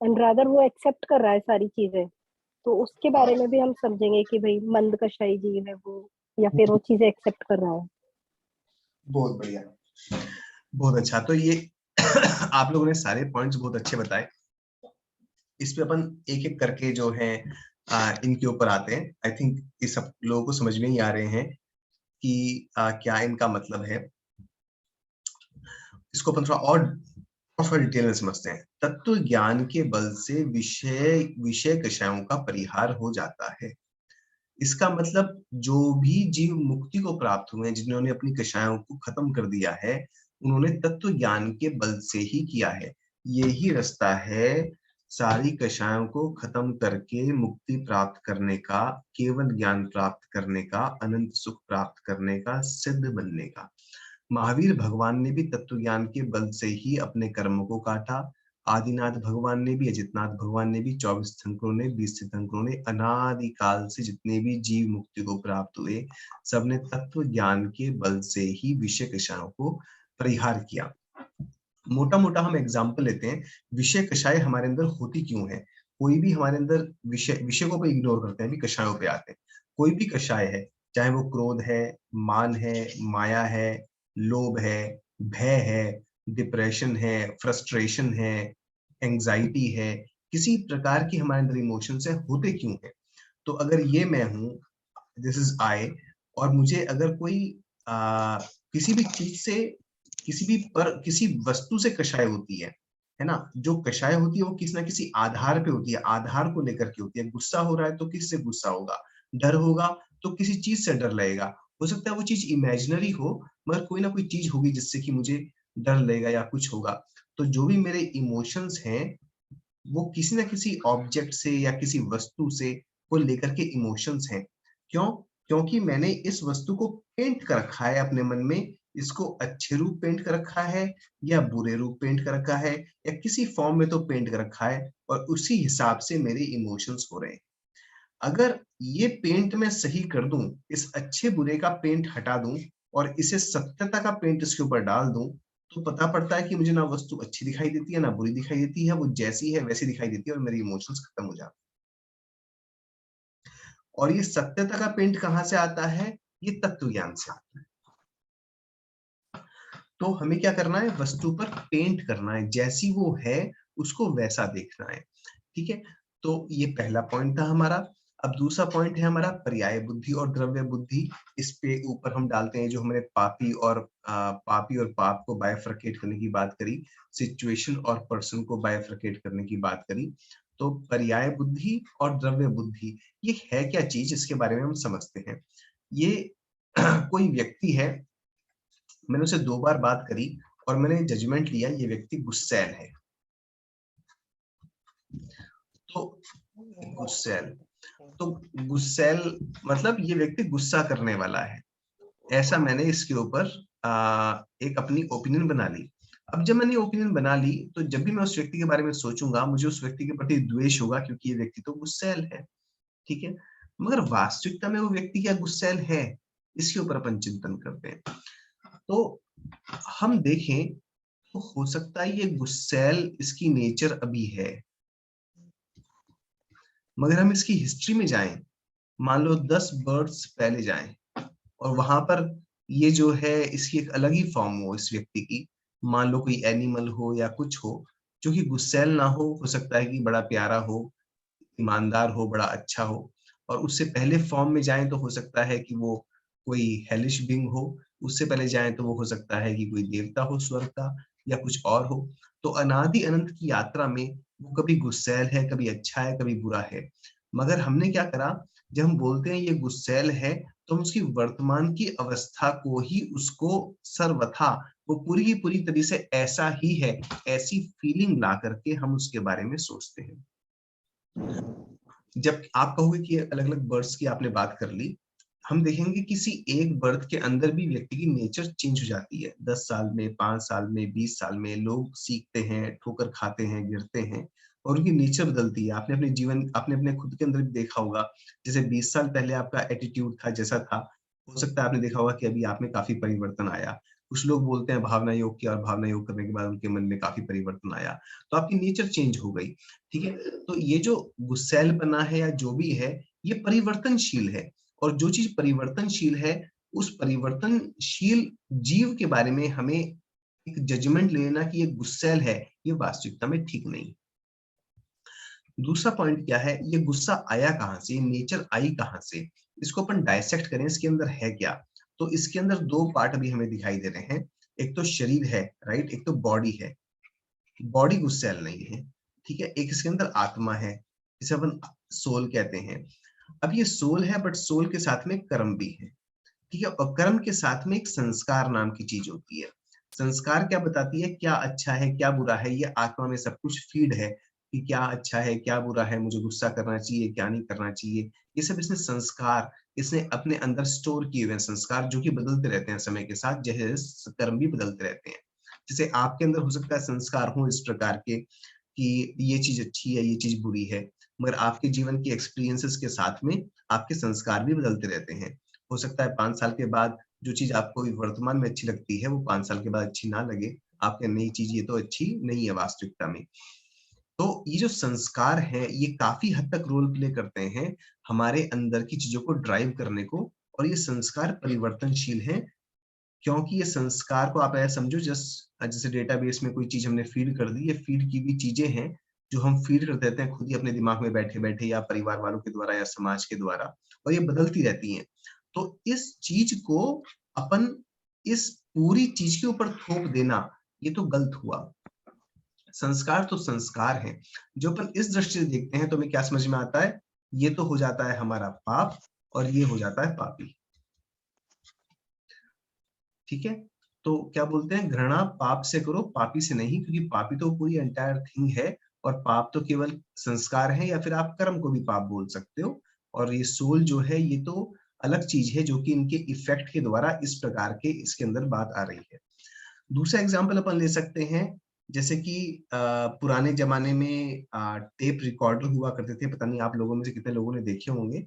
एंड रादर वो एक्सेप्ट कर रहा है सारी चीजें। तो उसके बारे में भी हम समझेंगे कि भाई मंद कषाई जीव है वो, या फिर वो चीजें एक्सेप्ट कर रहा है। बहुत बढ़िया, बहुत अच्छा। तो ये आप लोगों ने सारे पॉइंट्स बहुत अच्छे बताए। इस पे अपन एक एक करके जो है इनके ऊपर आते हैं। आई थिंक ये सब लोगों को समझ में ही आ रहे हैं कि क्या इनका मतलब है। इसको अपन थोड़ा और डिटेल में समझते हैं। तत्व ज्ञान के बल से विषय विषय कषायों का परिहार हो जाता है। इसका मतलब जो भी जीव मुक्ति को प्राप्त हुए हैं, जिन्होंने अपनी कषायों को खत्म कर दिया है, उन्होंने तत्व ज्ञान के बल से ही किया है। यही रास्ता है सारी कषायों को खत्म करके मुक्ति प्राप्त करने का, केवल ज्ञान प्राप्त करने का, अनंत सुख प्राप्त करने का, सिद्ध बनने का। महावीर भगवान ने भी तत्व ज्ञान के बल से ही अपने कर्म को काटा। आदिनाथ भगवान ने भी, अजितनाथ भगवान ने भी, 24 तीर्थंकरों ने, 20 तीर्थंकरों ने, अनादि काल से जितने भी जीव मुक्ति को प्राप्त हुए, सबने तत्व ज्ञान के बल से ही विषय कषायों को परिहार किया। मोटा मोटा हम एग्जाम्पल लेते हैं, विषय कषाय हमारे अंदर होती क्यों है। कोई भी हमारे अंदर विषय को इग्नोर करते हैं, भी कषायों पे आते हैं। कोई भी कषाय है, चाहे वो क्रोध है, मान है, माया है, लोभ है, भय है, डिप्रेशन है, फ्रस्ट्रेशन है, एंजाइटी है, किसी प्रकार की हमारे अंदर इमोशंस है, होते क्यों है। तो अगर ये मैं हूं, दिस इज आई, और मुझे अगर कोई किसी भी चीज से, किसी वस्तु से कषाय होती है ना। जो कषाय होती है वो किसी ना किसी आधार पे होती है, आधार को लेकर के होती है। गुस्सा हो रहा है तो किससे गुस्सा होगा, डर होगा तो किसी चीज से डर लगेगा। हो सकता है वो चीज इमेजिनरी हो, मगर कोई ना कोई चीज होगी जिससे कि मुझे डर लगेगा या कुछ होगा। तो जो भी मेरे इमोशंस हैं, वो किसी ना किसी ऑब्जेक्ट से या किसी वस्तु से को लेकर के इमोशंस हैं। क्यों? क्योंकि मैंने इस वस्तु को पेंट कर रखा है अपने मन में। इसको अच्छे रूप पेंट कर रखा है या बुरे रूप पेंट कर रखा है, या किसी फॉर्म में तो पेंट कर रखा है, और उसी हिसाब से मेरे इमोशंस हो रहे हैं। अगर ये पेंट मैं सही कर दूं, इस अच्छे बुरे का पेंट हटा दूं और इसे सत्यता का पेंट इसके ऊपर डाल दूं, तो पता पड़ता है कि मुझे ना वस्तु अच्छी दिखाई देती है ना बुरी दिखाई देती है, वो जैसी है वैसी दिखाई देती है और मेरे इमोशंस खत्म हो जाते हैं। और ये सत्यता का पेंट कहाँ से आता है? ये तत्व ज्ञान से आता है। तो हमें क्या करना है? वस्तु पर पेंट करना है, जैसी वो है उसको वैसा देखना है। ठीक है, तो ये पहला पॉइंट था हमारा। अब दूसरा पॉइंट है हमारा पर्याय बुद्धि और द्रव्य बुद्धि। इस पे ऊपर हम डालते हैं जो हमने पापी और पाप को बायफरकेट करने की बात करी, सिचुएशन और पर्सन को बायफरकेट करने की बात करी। तो पर्याय बुद्धि और द्रव्य बुद्धि ये है क्या चीज, इसके बारे में हम समझते हैं। ये कोई व्यक्ति है, मैंने उसे 2 बार बात करी और मैंने जजमेंट लिया ये व्यक्ति गुस्सैल है। तो गुस्सैल, तो गुस्सैल मतलब ये व्यक्ति गुस्सा करने वाला है, ऐसा मैंने इसके ऊपर एक अपनी ओपिनियन बना ली। अब जब मैंने ओपिनियन बना ली, तो जब भी मैं उस व्यक्ति के बारे में सोचूंगा, मुझे उस व्यक्ति के प्रति द्वेष होगा, क्योंकि ये व्यक्ति तो गुस्सैल है। ठीक है, मगर वास्तविकता में वो व्यक्ति क्या गुस्सैल है, इसके ऊपर अपन चिंतन करते हैं। तो हम देखें तो हो सकता है ये गुस्सैल इसकी नेचर अभी है, मगर हम इसकी हिस्ट्री में जाएं, मान लो 10 बर्थ्स पहले जाएं और वहां पर ये जो है इसकी एक अलग ही फॉर्म हो इस व्यक्ति की, मान लो कोई एनिमल हो या कुछ हो जो कि गुस्सैल ना हो सकता है कि बड़ा प्यारा हो, ईमानदार हो, बड़ा अच्छा हो, और उससे पहले फॉर्म में जाएं तो हो सकता है कि वो कोई हेलिश बीइंग हो, उससे पहले जाएं तो वो हो सकता है कि कोई देवता हो स्वर्ग का या कुछ और हो। तो अनादि अनंत की यात्रा में वो कभी गुस्सैल है, कभी अच्छा है, कभी बुरा है। मगर हमने क्या करा, जब हम बोलते हैं ये गुस्सैल है तो हम उसकी वर्तमान की अवस्था को ही उसको सर्वथा वो पूरी की पूरी तरह से ऐसा ही है, ऐसी फीलिंग ला करके हम उसके बारे में सोचते हैं। जब आप कहोगे कि अलग अलग बर्ड्स की आपने बात कर ली, हम देखेंगे किसी एक बर्थ के अंदर भी व्यक्ति की नेचर चेंज हो जाती है। 10 साल में, 5 साल में, 20 साल में लोग सीखते हैं, ठोकर खाते हैं, गिरते हैं और उनकी नेचर बदलती है। आपने अपने खुद के अंदर भी देखा होगा, जैसे 20 साल पहले आपका एटीट्यूड था जैसा था, हो सकता है आपने देखा होगा कि अभी आप में काफी परिवर्तन आया। कुछ लोग बोलते हैं भावना योग किया और भावना योग करने के बाद उनके मन में काफी परिवर्तन आया, तो आपकी नेचर चेंज हो गई। ठीक है, तो ये जो गुस्सैलपना है या जो भी है, ये परिवर्तनशील है, और जो चीज परिवर्तनशील है उस परिवर्तनशील जीव के बारे में हमें एक जजमेंट लेना कि ये गुस्सैल है, ये वास्तविकता में ठीक नहीं। दूसरा पॉइंट क्या है, ये गुस्सा आया कहां से, ये नेचर आई कहां से, इसको अपन डायसेक्ट करें, इसके अंदर है क्या। तो इसके अंदर दो पार्ट अभी हमें दिखाई दे रहे हैं, एक तो शरीर है, राइट, एक तो बॉडी है। बॉडी गुस्सैल नहीं है, ठीक है। एक इसके अंदर आत्मा है, जिसे अपन सोल कहते हैं। अब ये सोल है, बट सोल के साथ में कर्म भी है, ठीक है। और कर्म के साथ में एक संस्कार नाम की चीज होती है। संस्कार क्या बताती है, क्या अच्छा है क्या बुरा है, ये आत्मा में सब कुछ फीड है कि क्या अच्छा है क्या बुरा है, मुझे गुस्सा करना चाहिए क्या नहीं करना चाहिए। ये सब इसने संस्कार, इसने अपने अंदर स्टोर किए हुए संस्कार, जो कि बदलते रहते हैं समय के साथ, जैसे कर्म भी बदलते रहते हैं। जैसे आपके अंदर हो सकता है संस्कार हो इस प्रकार के कि ये चीज अच्छी है, ये चीज बुरी है, मगर आपके जीवन की एक्सपीरियंसेस के साथ में आपके संस्कार भी बदलते रहते हैं। हो सकता है 5 साल के बाद जो चीज आपको वर्तमान में अच्छी लगती है वो 5 साल के बाद अच्छी ना लगे, आपके नई चीज ये तो अच्छी नहीं है वास्तविकता में। तो ये जो संस्कार है ये काफी हद तक रोल प्ले करते हैं हमारे अंदर की चीजों को ड्राइव करने को, और ये संस्कार परिवर्तनशील है, क्योंकि ये संस्कार को आप ऐसा समझो जैसे डेटाबेस में कोई चीज हमने फीड कर दी, ये फीड की भी चीजें हैं जो हम फीड कर देते हैं खुद ही अपने दिमाग में बैठे बैठे, या परिवार वालों के द्वारा या समाज के द्वारा, और ये बदलती रहती हैं। तो इस चीज को अपन इस पूरी चीज के ऊपर थोप देना, ये तो गलत हुआ। संस्कार तो संस्कार है, जो अपन इस दृष्टि से देखते हैं तो हमें क्या समझ में आता है, ये तो हो जाता है हमारा पाप और ये हो जाता है पापी। ठीक है, तो क्या बोलते हैं, घृणा पाप से करो पापी से नहीं, क्योंकि पापी तो पूरी एंटायर थिंग है और पाप तो केवल संस्कार है, या फिर आप कर्म को भी पाप बोल सकते हो। और ये सोल जो है ये तो अलग चीज है, जो कि इनके इफेक्ट के द्वारा इस प्रकार के इसके अंदर बात आ रही है। दूसरा एग्जाम्पल अपन ले सकते हैं, जैसे कि पुराने जमाने में टेप रिकॉर्डर हुआ करते थे, पता नहीं आप लोगों में से कितने लोगों ने देखे होंगे,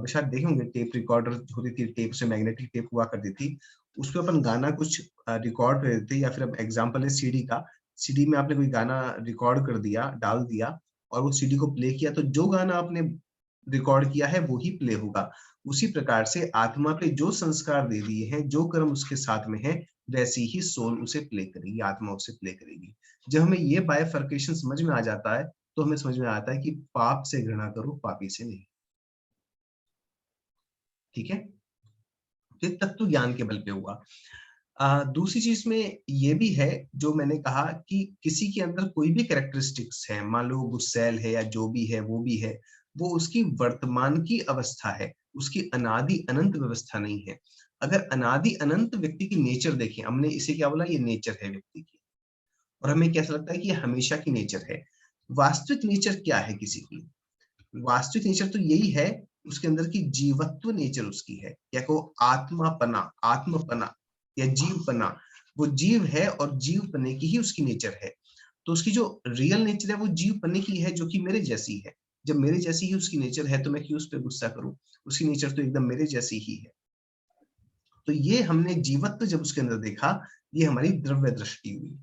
शायद देखे होंगे। टेप रिकॉर्डर होती थी, टेप से मैग्नेटिक टेप हुआ करती थी, उस पर अपन गाना कुछ रिकॉर्ड कर देते, या फिर अब एग्जाम्पल है सीडी का, सीडी में आपने कोई गाना रिकॉर्ड कर दिया, डाल दिया, और वो सीडी को प्ले किया, तो जो गाना आपने रिकॉर्ड किया है वो ही प्ले होगा। उसी प्रकार से आत्मा पे जो संस्कार दे दिए हैं, जो कर्म उसके साथ में है, वैसी ही सोल उसे प्ले करेगी, आत्मा उसे प्ले करेगी। जब हमें ये बायफर्केशन समझ में आ जाता है तो हमें समझ में आता है कि पाप से घृणा करो, पापी से नहीं। ठीक है, तो तत्व ज्ञान के बल पे हुआ। दूसरी चीज में ये भी है, जो मैंने कहा कि किसी के अंदर कोई भी कैरेक्टरिस्टिक्स है, मान लो गुस्सैल है या जो भी है वो भी है, वो उसकी वर्तमान की अवस्था है, उसकी अनादि अनंत व्यवस्था नहीं है। अगर अनादि अनंत व्यक्ति की नेचर देखें, हमने इसे क्या बोला, ये नेचर है व्यक्ति की, और हमें कैसा लगता है कि ये हमेशा की नेचर है। वास्तविक नेचर क्या है किसी की, वास्तविक नेचर तो यही है, उसके अंदर की जीवत्व नेचर उसकी है, या को आत्मापना, आत्मपना या जीवपना, वो जीव है और जीव पने की ही उसकी नेचर है। तो उसकी जो रियल नेचर है वो जीव पने की है, जो कि मेरे जैसी है। जब मेरे जैसी ही उसकी नेचर है तो मैं क्यों उस पर गुस्सा करूं, उसकी नेचर तो एकदम मेरे जैसी ही है। तो ये हमने जीवत्व जब उसके अंदर देखा, ये हमारी द्रव्य दृष्टि हुई,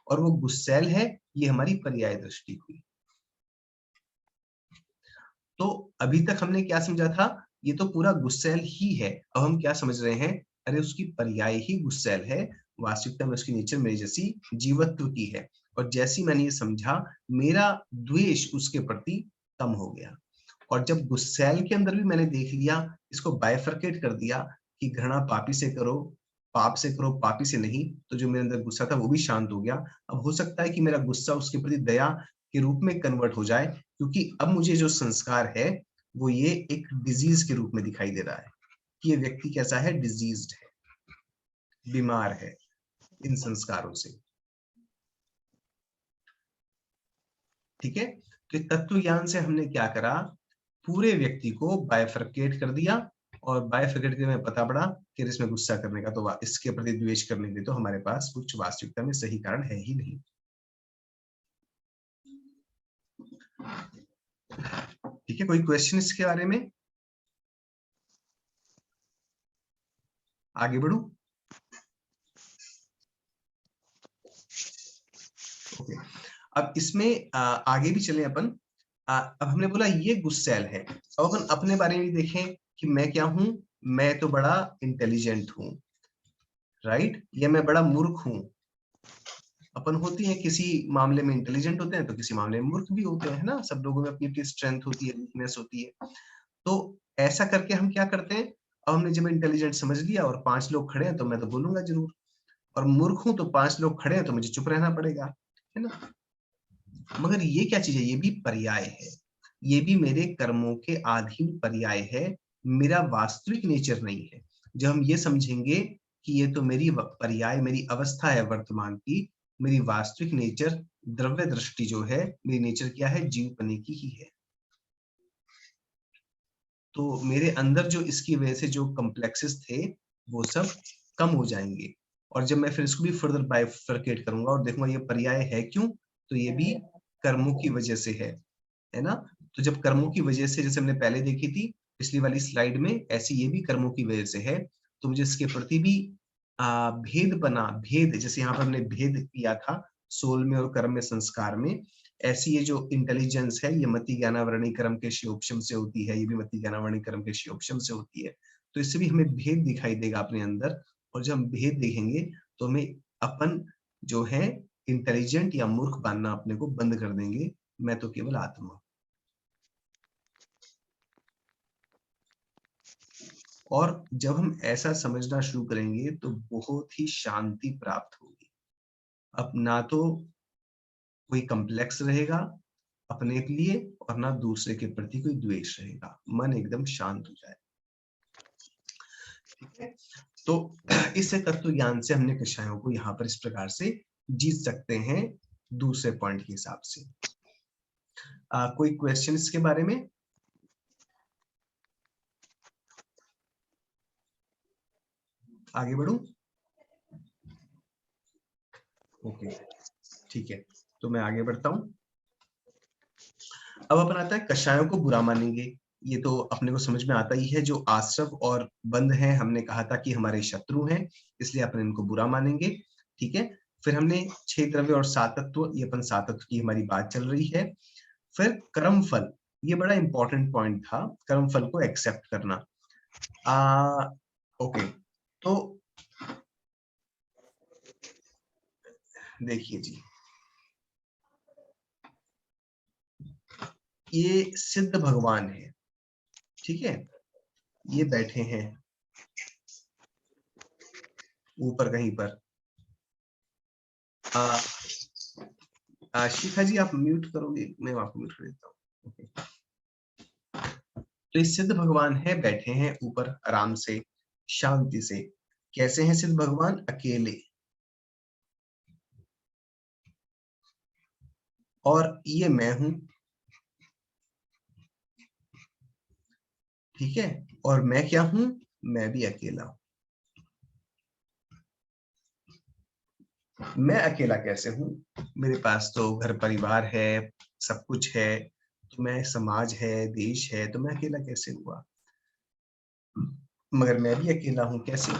और वो गुस्सैल है, ये हमारी पर्याय दृष्टि हुई। तो अभी तक हमने क्या समझा था, ये तो पूरा गुस्सैल ही है। अब हम क्या समझ रहे हैं, अरे उसकी पर्याय ही गुस्सैल है, वास्तविकता में उसकी नेचर मेरे जैसी जीवत्व की है। और जैसी मैंने ये समझा, मेरा द्वेष उसके प्रति कम हो गया। और जब गुस्सैल के अंदर भी मैंने देख लिया, इसको बाइफरकेट कर दिया कि घृणा पापी से करो, पाप से करो, पापी से नहीं, तो जो मेरे अंदर गुस्सा था वो भी शांत हो गया। अब हो सकता है कि मेरा गुस्सा उसके प्रति दया के रूप में कन्वर्ट हो जाए, क्योंकि अब मुझे जो संस्कार है वो ये एक डिजीज के रूप में दिखाई दे रहा है कि ये व्यक्ति कैसा है, डिजीज्ड है, बीमार है इन संस्कारों से। ठीक है, तो तत्व ज्ञान से हमने क्या करा, पूरे व्यक्ति को बाइफरकेट कर दिया, और बाइफरकेट के में पता पड़ा कि इसमें गुस्सा करने का, तो इसके प्रति द्वेष करने के तो हमारे पास कुछ वास्तविकता में सही कारण है ही नहीं। ठीक है, कोई क्वेश्चन इसके बारे में? आगे बढ़ू? ओके, अब इसमें आगे भी चले अपन। अब हमने बोला ये गुस्सैल है, अब अपन अपने बारे में देखें कि मैं क्या हूं। मैं तो बड़ा इंटेलिजेंट हूं, राइट, या मैं बड़ा मूर्ख हूं। अपन होती है किसी मामले में इंटेलिजेंट होते हैं तो किसी मामले में मूर्ख भी होते हैं ना, सब लोगों में अपनी अपनी स्ट्रेंथ होती है, वीकनेस होती है। तो ऐसा करके हम क्या करते हैं, अब हमने जब इंटेलिजेंट समझ लिया और 5 लोग खड़े हैं तो मैं तो बोलूंगा जरूर, और मूर्ख हूं तो 5 लोग खड़े हैं तो मुझे चुप रहना पड़ेगा, है ना। मगर ये क्या चीज है, ये भी पर्याय है, ये भी मेरे कर्मों के अधीन पर्याय है, मेरा वास्तविक नेचर नहीं है। जब हम ये समझेंगे कि ये तो मेरी पर्याय, मेरी अवस्था है वर्तमान की, मेरी वास्तविक नेचर, द्रव्य दृष्टि जो है, मेरी नेचर क्या है, जीवपने की ही है। तो मेरे अंदर जो इसकी वजह से जो कॉम्प्लेक्सेस थे वो सब कम हो जाएंगे। और जब मैं फिर इसको भी फर्दर बाइफरकेट करूंगा और देखूंगा ये पर्याय है क्यों, तो ये भी कर्मों की वजह से है ना। तो जब कर्मों की वजह से, जैसे हमने पहले देखी थी पिछली वाली स्लाइड में, ऐसी ये भी कर्मों की वजह से है, तो मुझे इसके प्रति भी भेद बना, भेद जैसे यहाँ पर हमने भेद किया था सोल में और कर्म में, संस्कार में, ऐसी ये जो इंटेलिजेंस है ये मति ज्ञानावरणी कर्म के शियोपशम से होती है, ये भी मति ज्ञानावरणी कर्म के शियोपशम से होती है। तो इससे भी हमें भेद दिखाई देगा अपने अंदर, और जब हम भेद देखेंगे तो हमें अपन जो है इंटेलिजेंट या मूर्ख मानना अपने को बंद कर देंगे, मैं तो केवल आत्मा। और जब हम ऐसा समझना शुरू करेंगे तो बहुत ही शांति प्राप्त होगी। अब ना तो कोई कॉम्प्लेक्स रहेगा अपने के लिए और ना दूसरे के प्रति कोई द्वेष रहेगा, मन एकदम शांत हो जाए। ठीक है, तो इस तत्व ज्ञान से हमने कषायों को यहाँ पर इस प्रकार से जीत सकते हैं दूसरे पॉइंट के हिसाब से। कोई क्वेश्चन इसके बारे में? आगे बढ़ूं? ओके, ठीक है, तो मैं आगे बढ़ता हूं। अब अपन आता है कषायों को बुरा मानेंगे। ये तो अपने को समझ में आता ही है, जो आश्रव और बंध हैं, हमने कहा था कि हमारे शत्रु हैं, इसलिए अपन इनको बुरा मानेंगे। ठीक है, फिर हमने 6 द्रव्य और 7 तत्व, ये अपन 7 तत्व की हमारी बात चल रही है। फिर कर्म फल, ये बड़ा इंपॉर्टेंट पॉइंट था, कर्म फल को एक्सेप्ट करना। ओके, तो देखिए जी, ये सिद्ध भगवान है, ठीक है, ये बैठे हैं ऊपर कहीं पर। शिखा जी आप म्यूट करोगे, मैं आपको म्यूट कर देता हूँ। ओके, तो ये सिद्ध भगवान है, बैठे हैं ऊपर आराम से, शांति से। कैसे हैं सिद्ध भगवान? अकेले। और ये मैं हूं, ठीक है, और मैं क्या हूं? मैं भी अकेला हूं। मैं अकेला कैसे हूं? मेरे पास तो घर परिवार है, सब कुछ है, तो मैं, समाज है, देश है, तो मैं अकेला कैसे हुआ? मगर मैं भी अकेला हूं, कैसे?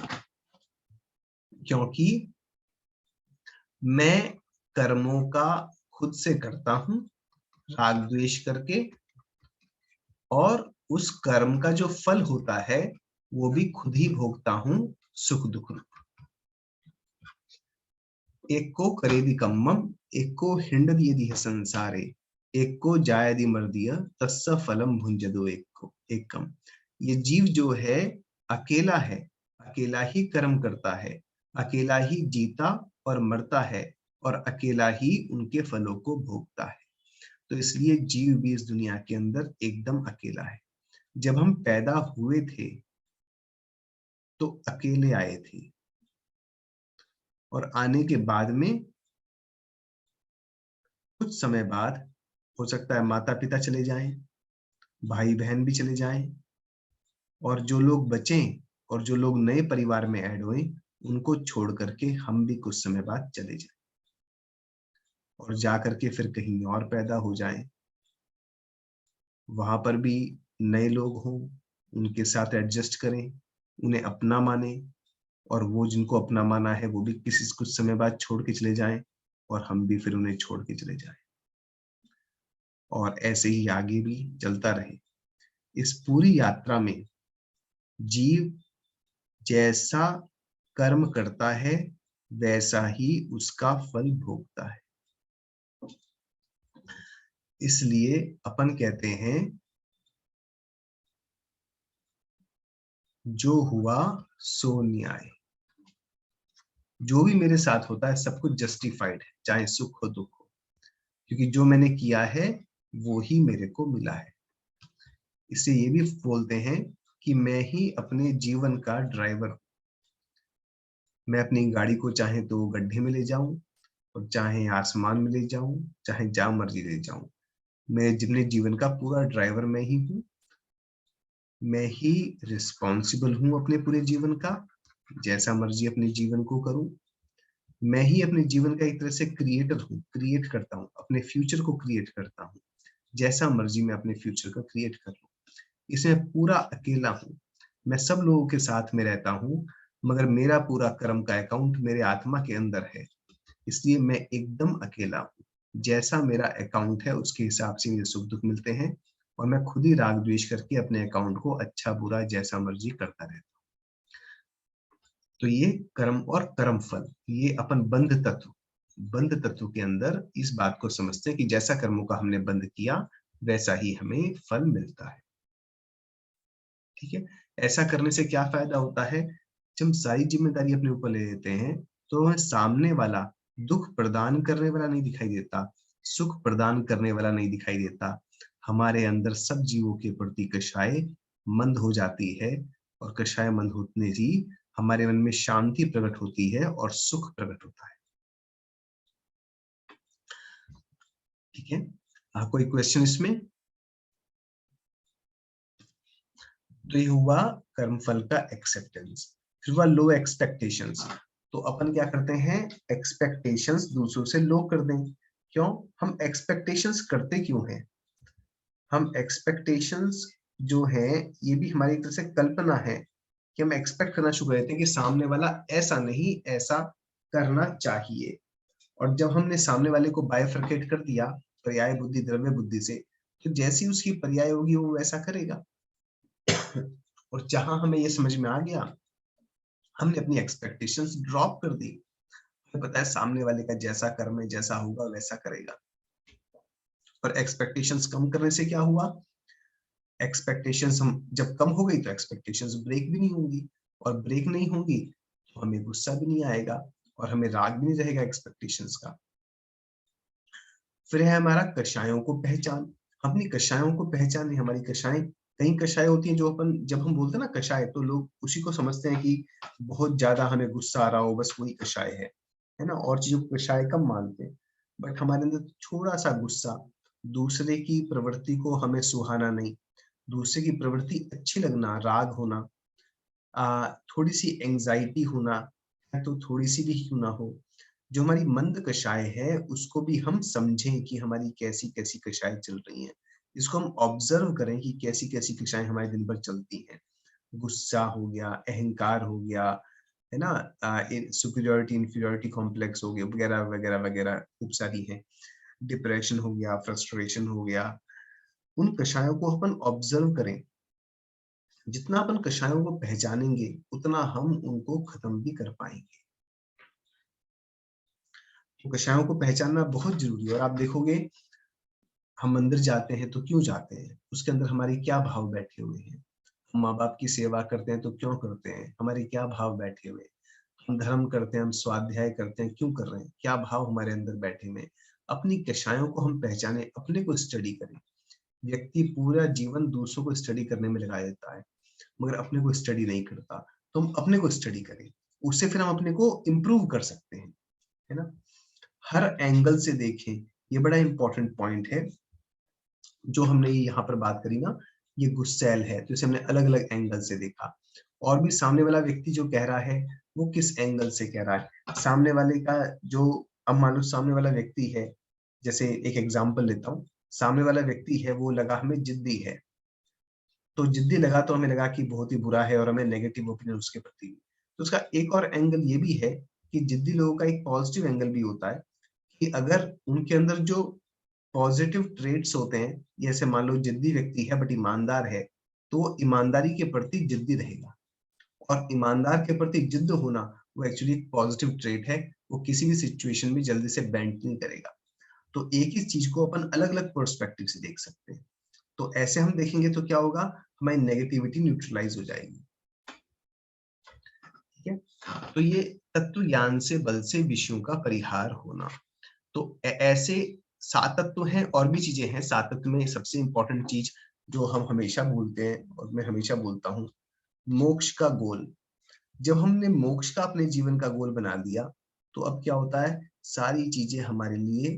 क्योंकि मैं कर्मों का खुद से करता हूं, राग द्वेष करके, और उस कर्म का जो फल होता है वो भी खुद ही भोगता हूं, सुख दुख रूप। एक को करेदि कम्मम, एक को हिंडदि यदि संसारे, एक को जायदि मर्दिय तस्स फलम भुंजदो एकम। ये जीव जो है अकेला है, अकेला ही कर्म करता है, अकेला ही जीता और मरता है, और अकेला ही उनके फलों को भोगता है। तो इसलिए जीव भी इस दुनिया के अंदर एकदम अकेला है। जब हम पैदा हुए थे तो अकेले आए थे, और आने के बाद में कुछ समय बाद हो सकता है माता पिता चले जाएं, भाई बहन भी चले जाएं, और जो लोग बचें और जो लोग नए परिवार में ऐड हुए उनको छोड़ करके हम भी कुछ समय बाद चले जाएं, और जा करके फिर कहीं और पैदा हो जाएं, वहां पर भी नए लोग हों, उनके साथ एडजस्ट करें, उन्हें अपना माने, और वो जिनको अपना माना है वो भी किसी कुछ समय बाद छोड़ के चले जाएं, और हम भी फिर उन्हें छोड़ के चले जाएं, और ऐसे ही आगे भी चलता रहे। इस पूरी यात्रा में जीव जैसा कर्म करता है वैसा ही उसका फल भोगता है। इसलिए अपन कहते हैं जो हुआ सो न्याय। जो भी मेरे साथ होता है सब कुछ जस्टिफाइड है, चाहे सुख हो दुख हो, क्योंकि जो मैंने किया है वो ही मेरे को मिला है। इससे ये भी बोलते हैं कि मैं ही अपने जीवन का ड्राइवर हूं। मैं अपनी गाड़ी को चाहे तो गड्ढे में ले जाऊं, और चाहे आसमान में ले जाऊं, चाहे जहां मर्जी ले जाऊं, मैं अपने जीवन का पूरा ड्राइवर मैं ही हूं। मैं ही रिस्पॉन्सिबल हूं अपने पूरे जीवन का, जैसा मर्जी अपने जीवन को करूं। मैं ही अपने जीवन का एक तरह से क्रिएटर हूं, क्रिएट करता हूं, अपने फ्यूचर को क्रिएट करता हूं, जैसा मर्जी मैं अपने फ्यूचर को क्रिएट कर लूं। इसमें पूरा अकेला हूं। मैं सब लोगों के साथ में रहता हूं, मगर मेरा पूरा कर्म का अकाउंट मेरे आत्मा के अंदर है, इसलिए मैं एकदम अकेला हूं। जैसा मेरा अकाउंट है उसके हिसाब से मुझे सुख दुख मिलते हैं, और मैं खुद ही राग द्वेष करके अपने अकाउंट को अच्छा बुरा जैसा मर्जी करता रहता हूं। तो ये कर्म और कर्म फल, ये अपन बंध तत्व के अंदर इस बात को समझते हैं कि जैसा कर्मों का हमने बंध किया वैसा ही हमें फल मिलता है। ठीक है, ऐसा करने से क्या फायदा होता है? जब हम सारी जिम्मेदारी अपने ऊपर ले लेते हैं तो हमें सामने वाला दुख प्रदान करने वाला नहीं दिखाई देता, सुख प्रदान करने वाला नहीं दिखाई देता। हमारे अंदर सब जीवों के प्रति कषाय मंद हो जाती है, और कषाय मंद होने से हमारे मन में शांति प्रकट होती है और सुख प्रकट होता है। ठीक है, कोई क्वेश्चन इसमें? तो ये हुआ कर्मफल का एक्सेप्टेंस। फिर हुआ लो एक्सपेक्टेशंस। तो अपन क्या करते हैं? एक्सपेक्टेशंस दूसरों से लो कर दें। क्यों हम एक्सपेक्टेशंस करते क्यों हैं? हम एक्सपेक्टेशंस जो है ये भी हमारी तरफ से कल्पना है कि हम एक्सपेक्ट करना शुरू करते हैं कि सामने वाला ऐसा नहीं ऐसा करना चाहिए, और जब हमने सामने वाले को बाइफरकेट कर दिया पर्याय बुद्धि द्रव्य बुद्धि से, तो जैसी उसकी पर्याय होगी वो वैसा करेगा। और जहां हमें ये समझ में आ गया, हमने अपनी एक्सपेक्टेशंस ड्रॉप कर दी। हमें पता है सामने वाले का जैसा कर्म है जैसा होगा वैसा करेगा। और एक्सपेक्टेशंस कम करने से क्या हुआ? एक्सपेक्टेशंस हम जब कम हो गई तो एक्सपेक्टेशंस ब्रेक भी नहीं होंगी, और ब्रेक नहीं होंगी तो हमें गुस्सा भी नहीं आएगा, और हमें राग भी नहीं रहेगा एक्सपेक्टेशंस का। फिर है हमारा कषायों को पहचान। अपनी कषायों को पहचान, हमारी कषाएं, कई कषाय होती हैं जो अपन जब हम बोलते हैं ना कषाय, तो लोग उसी को समझते हैं कि बहुत ज्यादा हमें गुस्सा आ रहा हो बस वही कषाय है ना, और चीजों को कषाय कम मानते हैं। बट हमारे अंदर थोड़ा सा गुस्सा, दूसरे की प्रवृत्ति को हमें सुहाना नहीं, दूसरे की प्रवृत्ति अच्छी लगना, राग होना, थोड़ी सी एंजाइटी होना, तो थोड़ी सी भी क्यों ना हो, जो हमारी मंद कषाय है उसको भी हम समझें कि हमारी कैसी कैसी कषाय चल रही हैं। इसको हम ऑब्जर्व करें कि कैसी कैसी कषाय हमारे दिन भर चलती हैं। गुस्सा हो गया, अहंकार हो गया, है ना, सुपीरियरिटी इंफीरियरिटी कॉम्प्लेक्स हो गया, वगैरह वगैरह वगैरह खूब सारी हैं। डिप्रेशन हो गया, फ्रस्ट्रेशन हो गया, उन कषायों को अपन ऑब्जर्व करें। जितना अपन कषायों को पहचानेंगे उतना हम उनको खत्म भी कर पाएंगे। तो कषायों को पहचानना बहुत जरूरी है। और आप देखोगे हम मंदिर जाते हैं तो क्यों जाते हैं, उसके अंदर हमारे क्या भाव बैठे हुए हैं। हम माँ बाप की सेवा करते हैं तो क्यों करते हैं, हमारे क्या भाव बैठे हुए हैं। हम धर्म करते हैं, हम स्वाध्याय करते हैं, क्यों कर रहे हैं, क्या भाव हमारे अंदर बैठे हुए हैं। अपनी कषायों को हम पहचाने, अपने को स्टडी करें। व्यक्ति पूरा जीवन दूसरों को स्टडी करने में लगा देता है मगर अपने को स्टडी नहीं करता। तो हम अपने को स्टडी करें, उससे फिर हम अपने को इम्प्रूव कर सकते हैं, है ना। हर एंगल से देखें, ये बड़ा इंपॉर्टेंट पॉइंट है जो हमने यहाँ पर बात करी ना। ये गुस्सैल है तो इसे हमने अलग अलग एंगल से देखा, और भी सामने वाला व्यक्ति जो कह रहा है वो किस एंगल से कह रहा है। सामने वाले का जो, अब मान लो सामने वाला व्यक्ति है, जैसे एक एग्जांपल लेता हूँ, सामने वाला व्यक्ति है वो लगा हमें जिद्दी है, तो जिद्दी लगा तो हमें लगा कि बहुत ही बुरा है और हमें नेगेटिव ओपिनियन उसके प्रति। तो उसका एक और एंगल ये भी है कि जिद्दी लोगों का एक पॉजिटिव एंगल भी होता है कि अगर उनके अंदर जो पॉजिटिव ट्रेट्स होते हैं, जैसे मान लो जिद्दी व्यक्ति है बट ईमानदार है, तो वो ईमानदारी के प्रति जिद्दी रहेगा। और ईमानदार के प्रति जिद्द होना वो एक्चुअली एक पॉजिटिव ट्रेट है, वो किसी भी सिचुएशन में जल्दी से बेंड नहीं करेगा। तो एक ही चीज को अपन अलग अलग पर्सपेक्टिव से देख सकते हैं। तो ऐसे हम देखेंगे तो क्या होगा, हमारी नेगेटिविटी न्यूट्रलाइज हो जाएगी। ठीक है, तो ये तत्व ज्ञान से बल से विषयों का परिहार होना। तो ऐसे 7 तत्व हैं, और भी चीजें हैं। 7 तत्व में सबसे इंपॉर्टेंट चीज जो हम हमेशा बोलते हैं और मैं हमेशा बोलता हूँ, मोक्ष का गोल। जब हमने मोक्ष का अपने जीवन का गोल बना दिया तो अब क्या होता है, सारी चीजें हमारे लिए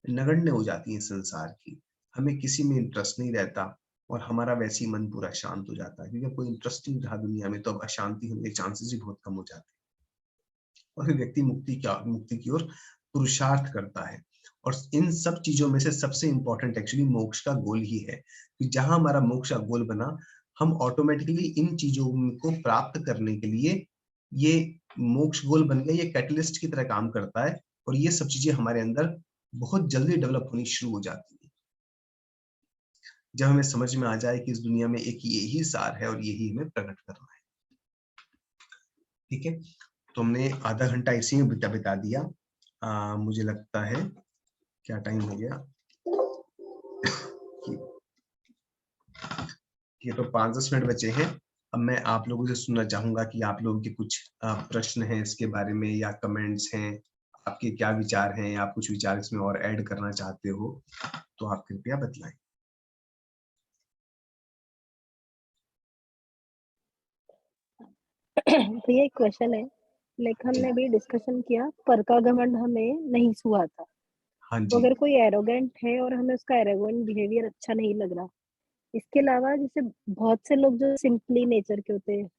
नगण्य हो जाती हैं संसार की। हमें किसी में इंटरेस्ट नहीं रहता और हमारा वैसे ही मन पूरा शांत हो जाता है, क्योंकि कोई इंटरेस्ट नहीं रहा दुनिया में, तो अब अशांति होने के चांसेस भी बहुत कम हो जाते हैं और फिर व्यक्ति मुक्ति की ओर पुरुषार्थ करता है। और इन सब चीजों में से सबसे इंपॉर्टेंट एक्चुअली मोक्ष का गोल ही है, कि जहां हमारा मोक्ष का गोल बना, हम ऑटोमेटिकली इन चीजों को प्राप्त करने के लिए, ये मोक्ष गोल बन गया, ये कैटलिस्ट की तरह काम करता है और ये सब चीजें हमारे अंदर बहुत जल्दी डेवलप होनी शुरू हो जाती है जब हमें समझ में आ जाए कि इस दुनिया में एक यही सार है और यही हमें प्रकट करना है। ठीक है, तो हमने आधा घंटा इसी में बिता दिया। मुझे लगता है, क्या टाइम हो गया, ये तो 5-10 मिनट बचे हैं। अब मैं आप लोगों से सुनना चाहूंगा कि आप लोगों के कुछ प्रश्न हैं इसके बारे में या कमेंट्स हैं, आपके क्या विचार हैं, आप कुछ विचार इसमें और ऐड करना चाहते हो तो आप कृपया बतलाएं। तो ये एक क्वेश्चन है, लाइक हमने भी डिस्कशन किया, पर का घमंड हमें नहीं छुआ था। हाँ तो जी, अगर कोई एरोगेंट है और हमें उसका एरोगेंट बिहेवियर अच्छा नहीं लग रहा, इसके अलावा जैसे बहुत से लोग जो सिंपली नेचर के होते हैं,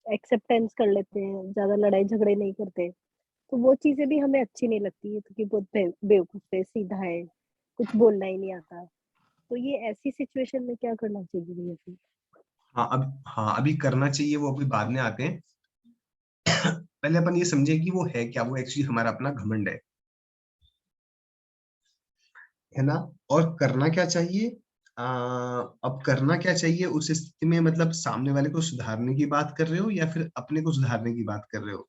एक्सेप्टेंस कर लेते हैं, ज्यादा लड़ाई झगड़े नहीं करते, तो वो चीजें भी हमें अच्छी नहीं लगती है, क्योंकि बहुत बेवकूफ है, सीधा है, कुछ बोलना ही नहीं आता। तो ये ऐसी सिचुएशन में क्या करना चाहिए भैया फिर? हाँ अभी करना चाहिए, वो अभी बाद में आते हैं। पहले अपन ये समझे कि वो है क्या, वो एक्चुअली हमारा अपना घमंड है ना। और करना क्या चाहिए, अब करना क्या चाहिए उस स्थिति में, मतलब सामने वाले को सुधारने की बात कर रहे हो या फिर अपने को सुधारने की बात कर रहे हो?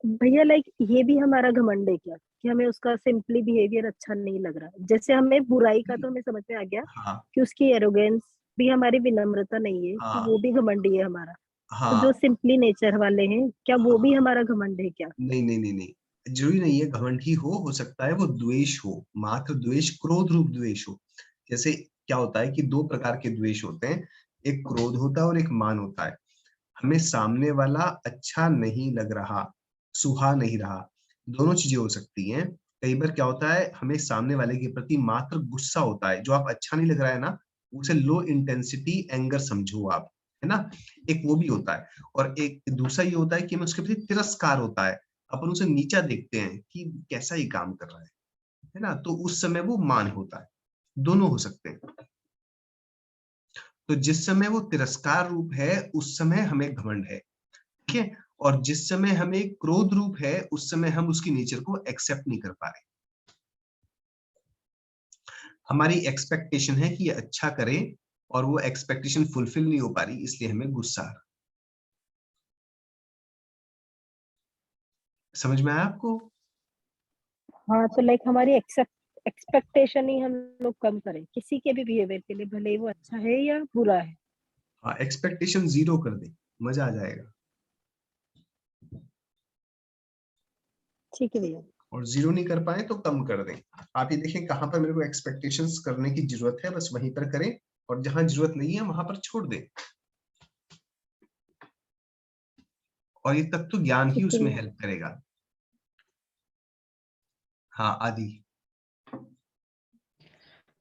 भैया लाइक ये भी हमारा घमंड है क्या, कि हमें उसका सिंपली बिहेवियर अच्छा नहीं लग रहा? जैसे हमें बुराई का तो हमें समझ में आ गया हाँ कि उसकी एरोगेंस भी हमारी विनम्रता नहीं है, कि वो हाँ भी घमंड ही है हमारा। तो जो हाँ सिंपली नेचर वाले हैं, क्या वो भी हमारा घमंड है क्या? नहीं नहीं नहीं नहीं, जरूरी नहीं है घमंड ही हो सकता है वो द्वेष हो, मात्र द्वेष, क्रोध रूप द्वेष हो। जैसे क्या होता है कि 2 प्रकार के द्वेष होते हैं, एक क्रोध होता है और एक मान होता है। हमें सामने वाला अच्छा नहीं लग रहा, सुहा नहीं रहा, दोनों चीजें हो सकती हैं। कई बार क्या होता है, हमें सामने वाले के प्रति मात्र गुस्सा होता है, जो आप अच्छा नहीं लग रहा है ना, उसे लो इंटेंसिटी एंगर समझो आप, है ना। एक वो भी होता है, और एक दूसरा ये होता है कि हमें उसके प्रति तिरस्कार होता है, अपन उसे नीचा देखते हैं कि कैसा ही काम कर रहा है ना, तो उस समय वो मान होता है। दोनों हो सकते हैं। तो जिस समय वो तिरस्कार रूप है उस समय हमें घमंड है, ठीक है। और जिस समय हमें क्रोध रूप है उस समय हम उसकी नेचर को एक्सेप्ट नहीं कर पा रहे। हमारी एक्सपेक्टेशन है कि ये अच्छा करे और वो एक्सपेक्टेशन फुलफिल नहीं हो पा रही, इसलिए हमें गुस्सा आ रहा। समझ में आया आपको? हाँ, तो लाइक हमारी एक्सपेक्टेशन ही हम लोग कम करें किसी के भी बिहेवियर के लिए, भले ही वो अच्छा है या बुरा है। हाँ, एक्सपेक्टेशन 0 कर दे, मजा आ जाएगा। ठीक है भैया। और 0 नहीं कर पाए तो कम कर दें। आप ये देखें कहाँ पर मेरे को एक्सपेक्टेशंस करने की जरूरत है, बस वहीं पर करें, और जहां जरूरत नहीं है वहां पर छोड़ दें। और ये तत्व ज्ञान ही ठीक है उसमें भैया। हेल्प करेगा। हाँ आदि।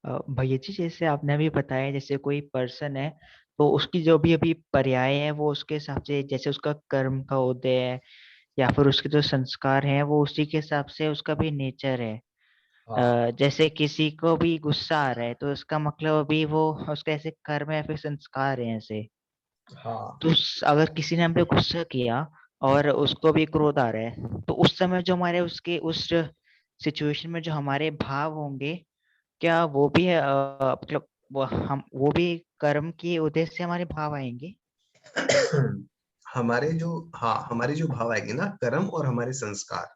भैया जी जैसे आपने अभी बताया जैसे कोई पर्सन है तो उसकी जो भी अभी पर्याय है वो उसके हिसाब से जैसे उसका कर्म का उदय है या फिर उसके जो संस्कार हैं वो उसी के हिसाब से उसका भी नेचर है। जैसे किसी को भी गुस्सा आ रहा है तो उसका मतलब अभी वो उसका ऐसे कर्म या फिर संस्कार है ऐसे। हाँ तो अगर किसी ने हम पे गुस्सा किया और उसको भी क्रोध आ रहा है तो उस समय जो हमारे उसके उस सिचुएशन में जो हमारे भाव होंगे क्या वो भी है मतलब वो भी कर्म के उद्देश्य से हमारे भाव आएंगे। हमारे जो भाव आएंगे ना, कर्म और हमारे संस्कार।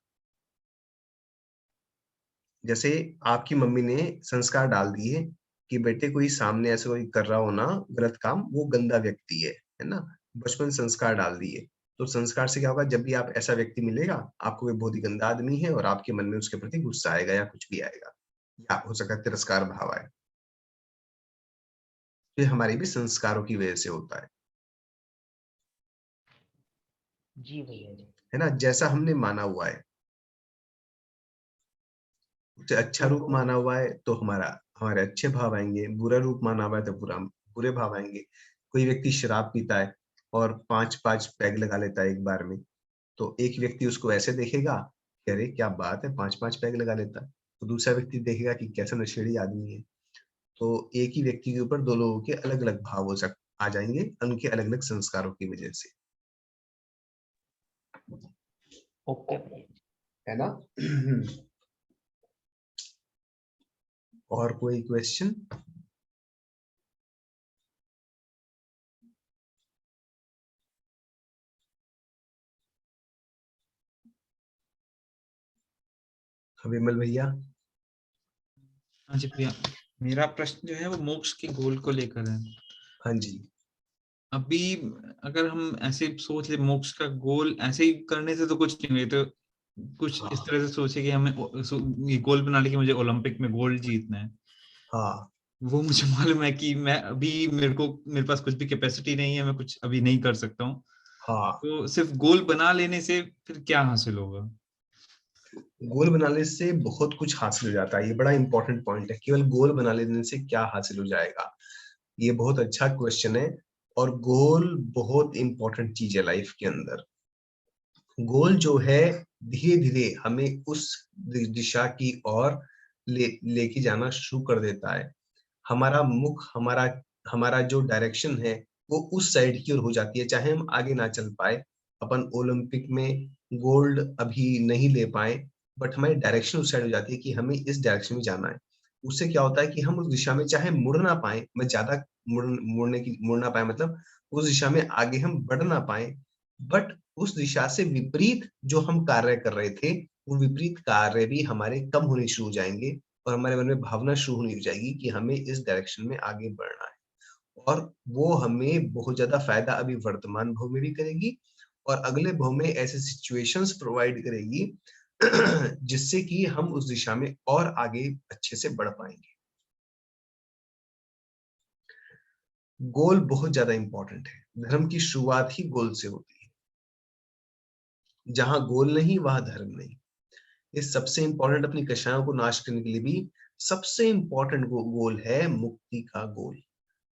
जैसे आपकी मम्मी ने संस्कार डाल दिए कि बेटे कोई सामने ऐसा कोई कर रहा हो ना गलत काम, वो गंदा व्यक्ति है ना, बचपन संस्कार डाल दिए। तो संस्कार से क्या होगा, जब भी आप ऐसा व्यक्ति मिलेगा आपको वो बहुत ही गंदा आदमी है और आपके मन में उसके प्रति गुस्सा आएगा या कुछ भी आएगा, या हो सकता है तिरस्कार भाव आए। तो ये हमारे भी संस्कारों की वजह से होता जी भैया जी। है ना। जैसा हमने माना हुआ है, उसे अच्छा रूप माना हुआ है तो हमारे अच्छे भाव आएंगे, बुरा रूप माना हुआ है तो बुरे भाव आएंगे। कोई व्यक्ति शराब पीता है और 5-5 पैग लगा लेता है एक बार में, तो एक व्यक्ति उसको ऐसे देखेगा कि अरे क्या बात है 5-5 पैग लगा लेता है, तो दूसरा व्यक्ति देखेगा कि कैसा नशेड़ी आदमी है। तो एक ही व्यक्ति के ऊपर दो लोगों के अलग अलग भाव आ जाएंगे, उनके अलग अलग संस्कारों की वजह से, ओके भैया। है ना। और कोई क्वेश्चन? विमल भैया। हाँ जी भैया, मेरा प्रश्न जो है वो मोक्ष के गोल को लेकर है। हाँ जी। अभी अगर हम ऐसे सोच ले मोक्ष का गोल ऐसे ही करने से तो कुछ नहीं हुए, तो कुछ इस तरह से सोचे कि हमें ये गोल बना ले कि मुझे ओलंपिक में गोल्ड जीतना है। हाँ वो मुझे मालूम है कि मैं अभी मेरे पास कुछ भी कैपेसिटी नहीं है, मैं कुछ अभी नहीं कर सकता हूँ। हाँ, तो सिर्फ गोल बना लेने से फिर क्या हासिल होगा? गोल बनाने से बहुत कुछ हासिल हो जाता है, ये बड़ा इंपॉर्टेंट पॉइंट है। केवल गोल बना लेने से क्या हासिल हो जाएगा, ये बहुत अच्छा क्वेश्चन है। और गोल बहुत इंपॉर्टेंट चीज है लाइफ के अंदर। गोल जो है धीरे धीरे हमें उस दिशा की ओर लेके जाना शुरू कर देता है। हमारा मुख, हमारा जो डायरेक्शन है वो उस साइड की ओर हो जाती है, चाहे हम आगे ना चल पाए, अपन ओलंपिक में गोल्ड अभी नहीं ले पाए, बट हमारी डायरेक्शन उस साइड हो जाती है कि हमें इस डायरेक्शन में जाना है। उससे क्या होता है कि हम उस दिशा में चाहे मुड़ ना पाए, मैं ज्यादा मुड़ ना पाए मतलब उस दिशा में आगे हम बढ़ ना पाए, बट उस दिशा से विपरीत जो हम कार्य कर रहे थे वो विपरीत कार्य भी हमारे कम होने शुरू हो जाएंगे, और हमारे मन में भावना शुरू होनी हो जाएगी कि हमें इस डायरेक्शन में आगे बढ़ना है। और वो हमें बहुत ज्यादा फायदा अभी वर्तमान भव में भी करेगी और अगले भव में ऐसे सिचुएशंस प्रोवाइड करेगी जिससे कि हम उस दिशा में और आगे अच्छे से बढ़ पाएंगे। गोल बहुत ज्यादा इंपॉर्टेंट है। धर्म की शुरुआत ही गोल से होती है। जहां गोल नहीं वहां धर्म नहीं। ये सबसे इंपॉर्टेंट, अपनी कषायों को नाश करने के लिए भी सबसे इंपॉर्टेंट गोल है मुक्ति का गोल।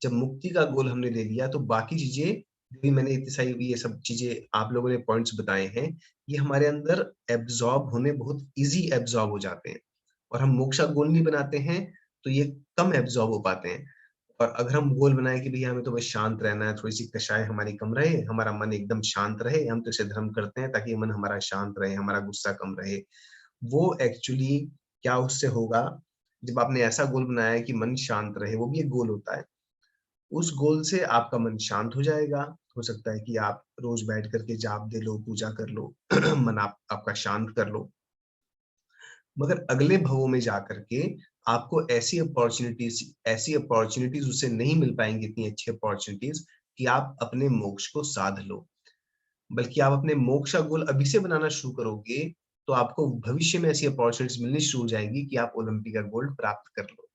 जब मुक्ति का गोल हमने ले लिया तो बाकी चीजें भी, मैंने इतनी सारी ये सब चीजें आप लोगों ने पॉइंट्स बताए हैं, ये हमारे अंदर एब्जॉर्ब होने बहुत इजी एब्जॉर्ब हो जाते हैं। और हम मोक्ष का गोल नहीं बनाते हैं तो ये कम एब्जॉर्ब हो पाते हैं। और अगर हम गोल बनाए कि भैया हमें तो बस शांत रहना है, थोड़ी सी कषाय हमारी कम रहे, हमारा मन एकदम शांत रहे, हम तो इसे धर्म करते हैं ताकि मन हमारा शांत रहे, हमारा गुस्सा कम रहे, वो एक्चुअली क्या उससे होगा जब आपने ऐसा गोल बनाया है कि मन शांत रहे, वो भी एक गोल होता है, उस गोल से आपका मन शांत हो जाएगा। हो सकता है कि आप रोज बैठ करके जाप दे लो, पूजा कर लो, मन आपका शांत कर लो। मगर अगले भवों में जाकर के आपको ऐसी अपॉर्चुनिटीज उससे नहीं मिल पाएंगी, इतनी अच्छी अपॉर्चुनिटीज कि आप अपने मोक्ष को साध लो। बल्कि आप अपने मोक्ष का गोल अभी से बनाना शुरू करोगे तो आपको भविष्य में ऐसी अपॉर्चुनिटीज मिलनी शुरू हो जाएगी कि आप ओलंपिक का गोल्ड प्राप्त कर लो।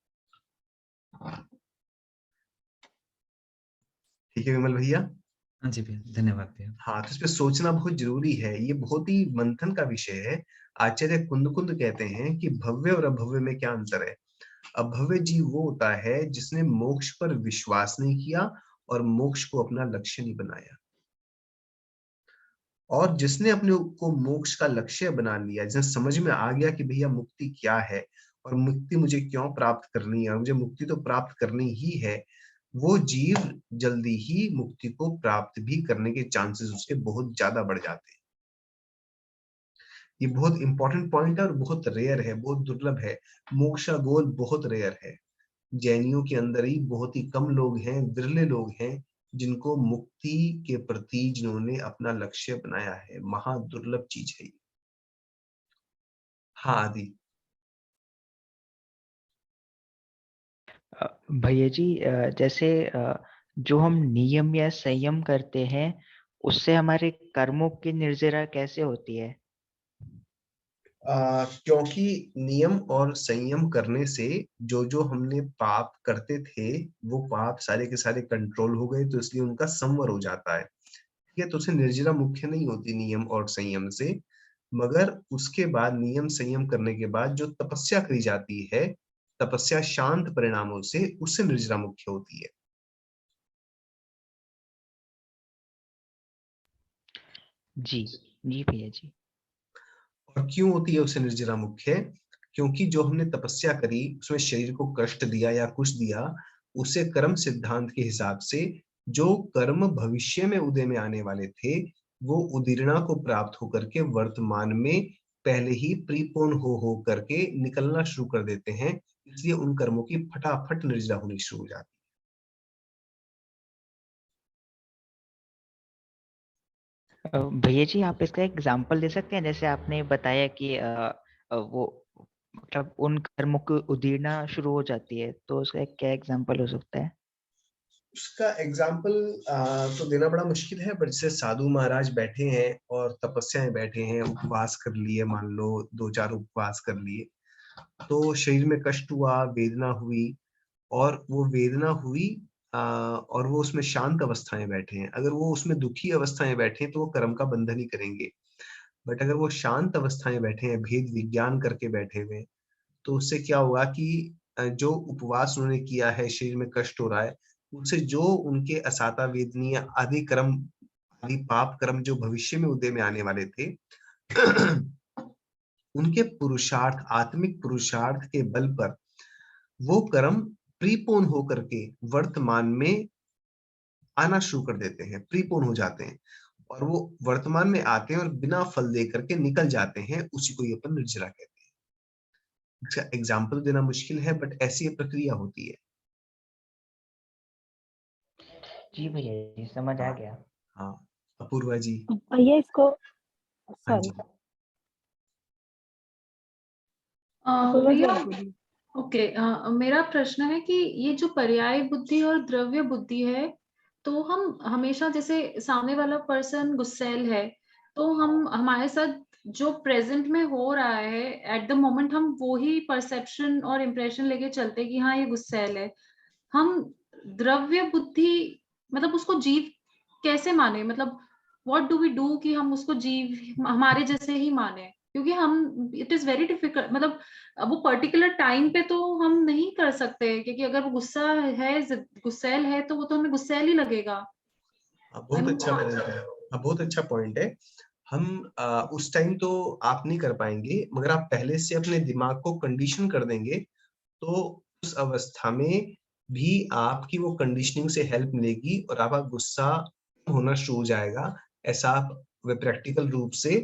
ठीक है विमल भैया? हाँ जी भैया, धन्यवाद भैया। हाँ, तो इस पे सोचना बहुत जरूरी है, ये बहुत ही मंथन का विषय है। आचार्य कुंद कहते हैं कि भव्य और अभव्य में क्या अंतर है। अभव्य जीव वो होता है जिसने मोक्ष पर विश्वास नहीं किया और मोक्ष को अपना लक्ष्य नहीं बनाया, और जिसने अपने को मोक्ष का लक्ष्य बना लिया, जिसे समझ में आ गया कि भैया मुक्ति क्या है और मुक्ति मुझे क्यों प्राप्त करनी है और मुझे मुक्ति तो प्राप्त करनी ही है, वो जीव जल्दी ही मुक्ति को प्राप्त भी करने के चांसेस उसके बहुत ज्यादा बढ़ जाते हैं। ये बहुत इंपॉर्टेंट पॉइंट है और बहुत रेयर है, बहुत दुर्लभ है। मोक्ष का गोल बहुत रेयर है। जैनियों के अंदर ही बहुत ही कम लोग हैं, विरले लोग हैं जिनको मुक्ति के प्रति जिन्होंने अपना लक्ष्य बनाया है। महा दुर्लभ चीज है ये। हाँ आदि। भैया जी जैसे जो हम नियम या संयम करते हैं उससे हमारे कर्मों की निर्जरा कैसे होती है? क्योंकि नियम और संयम करने से जो जो हमने पाप करते थे वो पाप सारे के सारे कंट्रोल हो गए, तो इसलिए उनका संवर हो जाता है। ठीक है, तो उसे निर्जरा मुख्य नहीं होती नियम और संयम से, मगर उसके बाद नियम संयम करने के बाद जो तपस्या करी जाती है, तपस्या शांत परिणामों से, उससे निर्जरा मुख्य होती है। जी जी भैया जी। और क्यों होती है उससे निर्जरा मुख्य? क्योंकि जो हमने तपस्या करी उसमें शरीर को कष्ट दिया या कुछ दिया, उसे कर्म सिद्धांत के हिसाब से जो कर्म भविष्य में उदय में आने वाले थे वो उदीर्णा को प्राप्त होकर के वर्तमान में पहले ही प्रीपोन हो करके निकलना शुरू कर देते हैं, इसलिए उन कर्मों की फटाफट निर्जरा होनी शुरू हो जाती भैया जी आप इसका एग्जांपल दे सकते हैं? जैसे आपने बताया कि वो मतलब उन कर्मों को उदीरना शुरू हो जाती है, तो उसका एक क्या एग्जांपल हो सकता है? उसका एग्जाम्पल तो देना बड़ा मुश्किल है, बट जैसे साधु महाराज बैठे हैं और तपस्या में बैठे हैं, उपवास कर लिए, मान लो 2-4 उपवास कर लिए, तो शरीर में कष्ट हुआ, वेदना हुई, और वो वेदना हुई और वो उसमें शांत अवस्था में बैठे हैं। अगर वो उसमें दुखी अवस्था में बैठे हैं तो वो कर्म का बंधन ही करेंगे, बट अगर वो शांत अवस्था में बैठे हैं, भेद विज्ञान करके बैठे हुए हैं, तो उससे क्या होगा कि जो उपवास उन्होंने किया है, शरीर में कष्ट हो रहा है, उससे जो उनके असाता वेदनीय आदि कर्म, आदि पाप कर्म जो भविष्य में उदय में आने वाले थे उनके पुरुषार्थ, आत्मिक पुरुषार्थ के बल पर वो कर्म प्रीपोन होकर के वर्तमान में आना शुरू कर देते हैं, प्रीपोन हो जाते हैं, और वो वर्तमान में आते हैं और बिना फल दे करके निकल जाते हैं। उसी को ये अपन निर्जरा कहते हैं। इसका एग्जाम्पल देना मुश्किल है, बट ऐसी ये प्रक्रिया होती है। जी भैया जी समझ आ हाँ गया। हाँ, अपूर्वा जी। भैया इसको हाँ सॉरी जी। अपूर्वा जी भैया आप बोलिए। ओके, मेरा प्रश्न है कि ये जो पर्याय बुद्धि और द्रव्य बुद्धि है, तो हम हमेशा जैसे सामने वाला पर्सन गुस्सैल है, तो हम हमारे साथ जो प्रेजेंट में हो रहा है एट द मोमेंट हम वो ही परसेप्शन और इम्प्रेशन लेके चलते हैं कि हाँ ये गुस्सैल है। हम द्रव्य बुद्धि मतलब उसको जीव कैसे माने, मतलब व्हाट डू वी डू कि हम उसको जीव हमारे जैसे ही माने, क्योंकि हम इट इज वेरी डिफिकल्ट, मतलब वो पर्टिकुलर टाइम पे तो हम नहीं कर सकते, क्योंकि अगर वो गुस्सा है, गुस्सैल है, तो वो तो हमें गुस्सैल ही लगेगा। बहुत अच्छा पॉइंट है। बहुत अच्छा पॉइंट है। हम उस टाइम तो आप नहीं कर पाएंगे, मगर आप पहले से अपने दिमाग को कंडीशन कर देंगे तो उस अवस्था में भी आपकी वो कंडीशनिंग से हेल्प मिलेगी और आपका गुस्सा होना शुरू हो जाएगा। ऐसा आप प्रैक्टिकल रूप से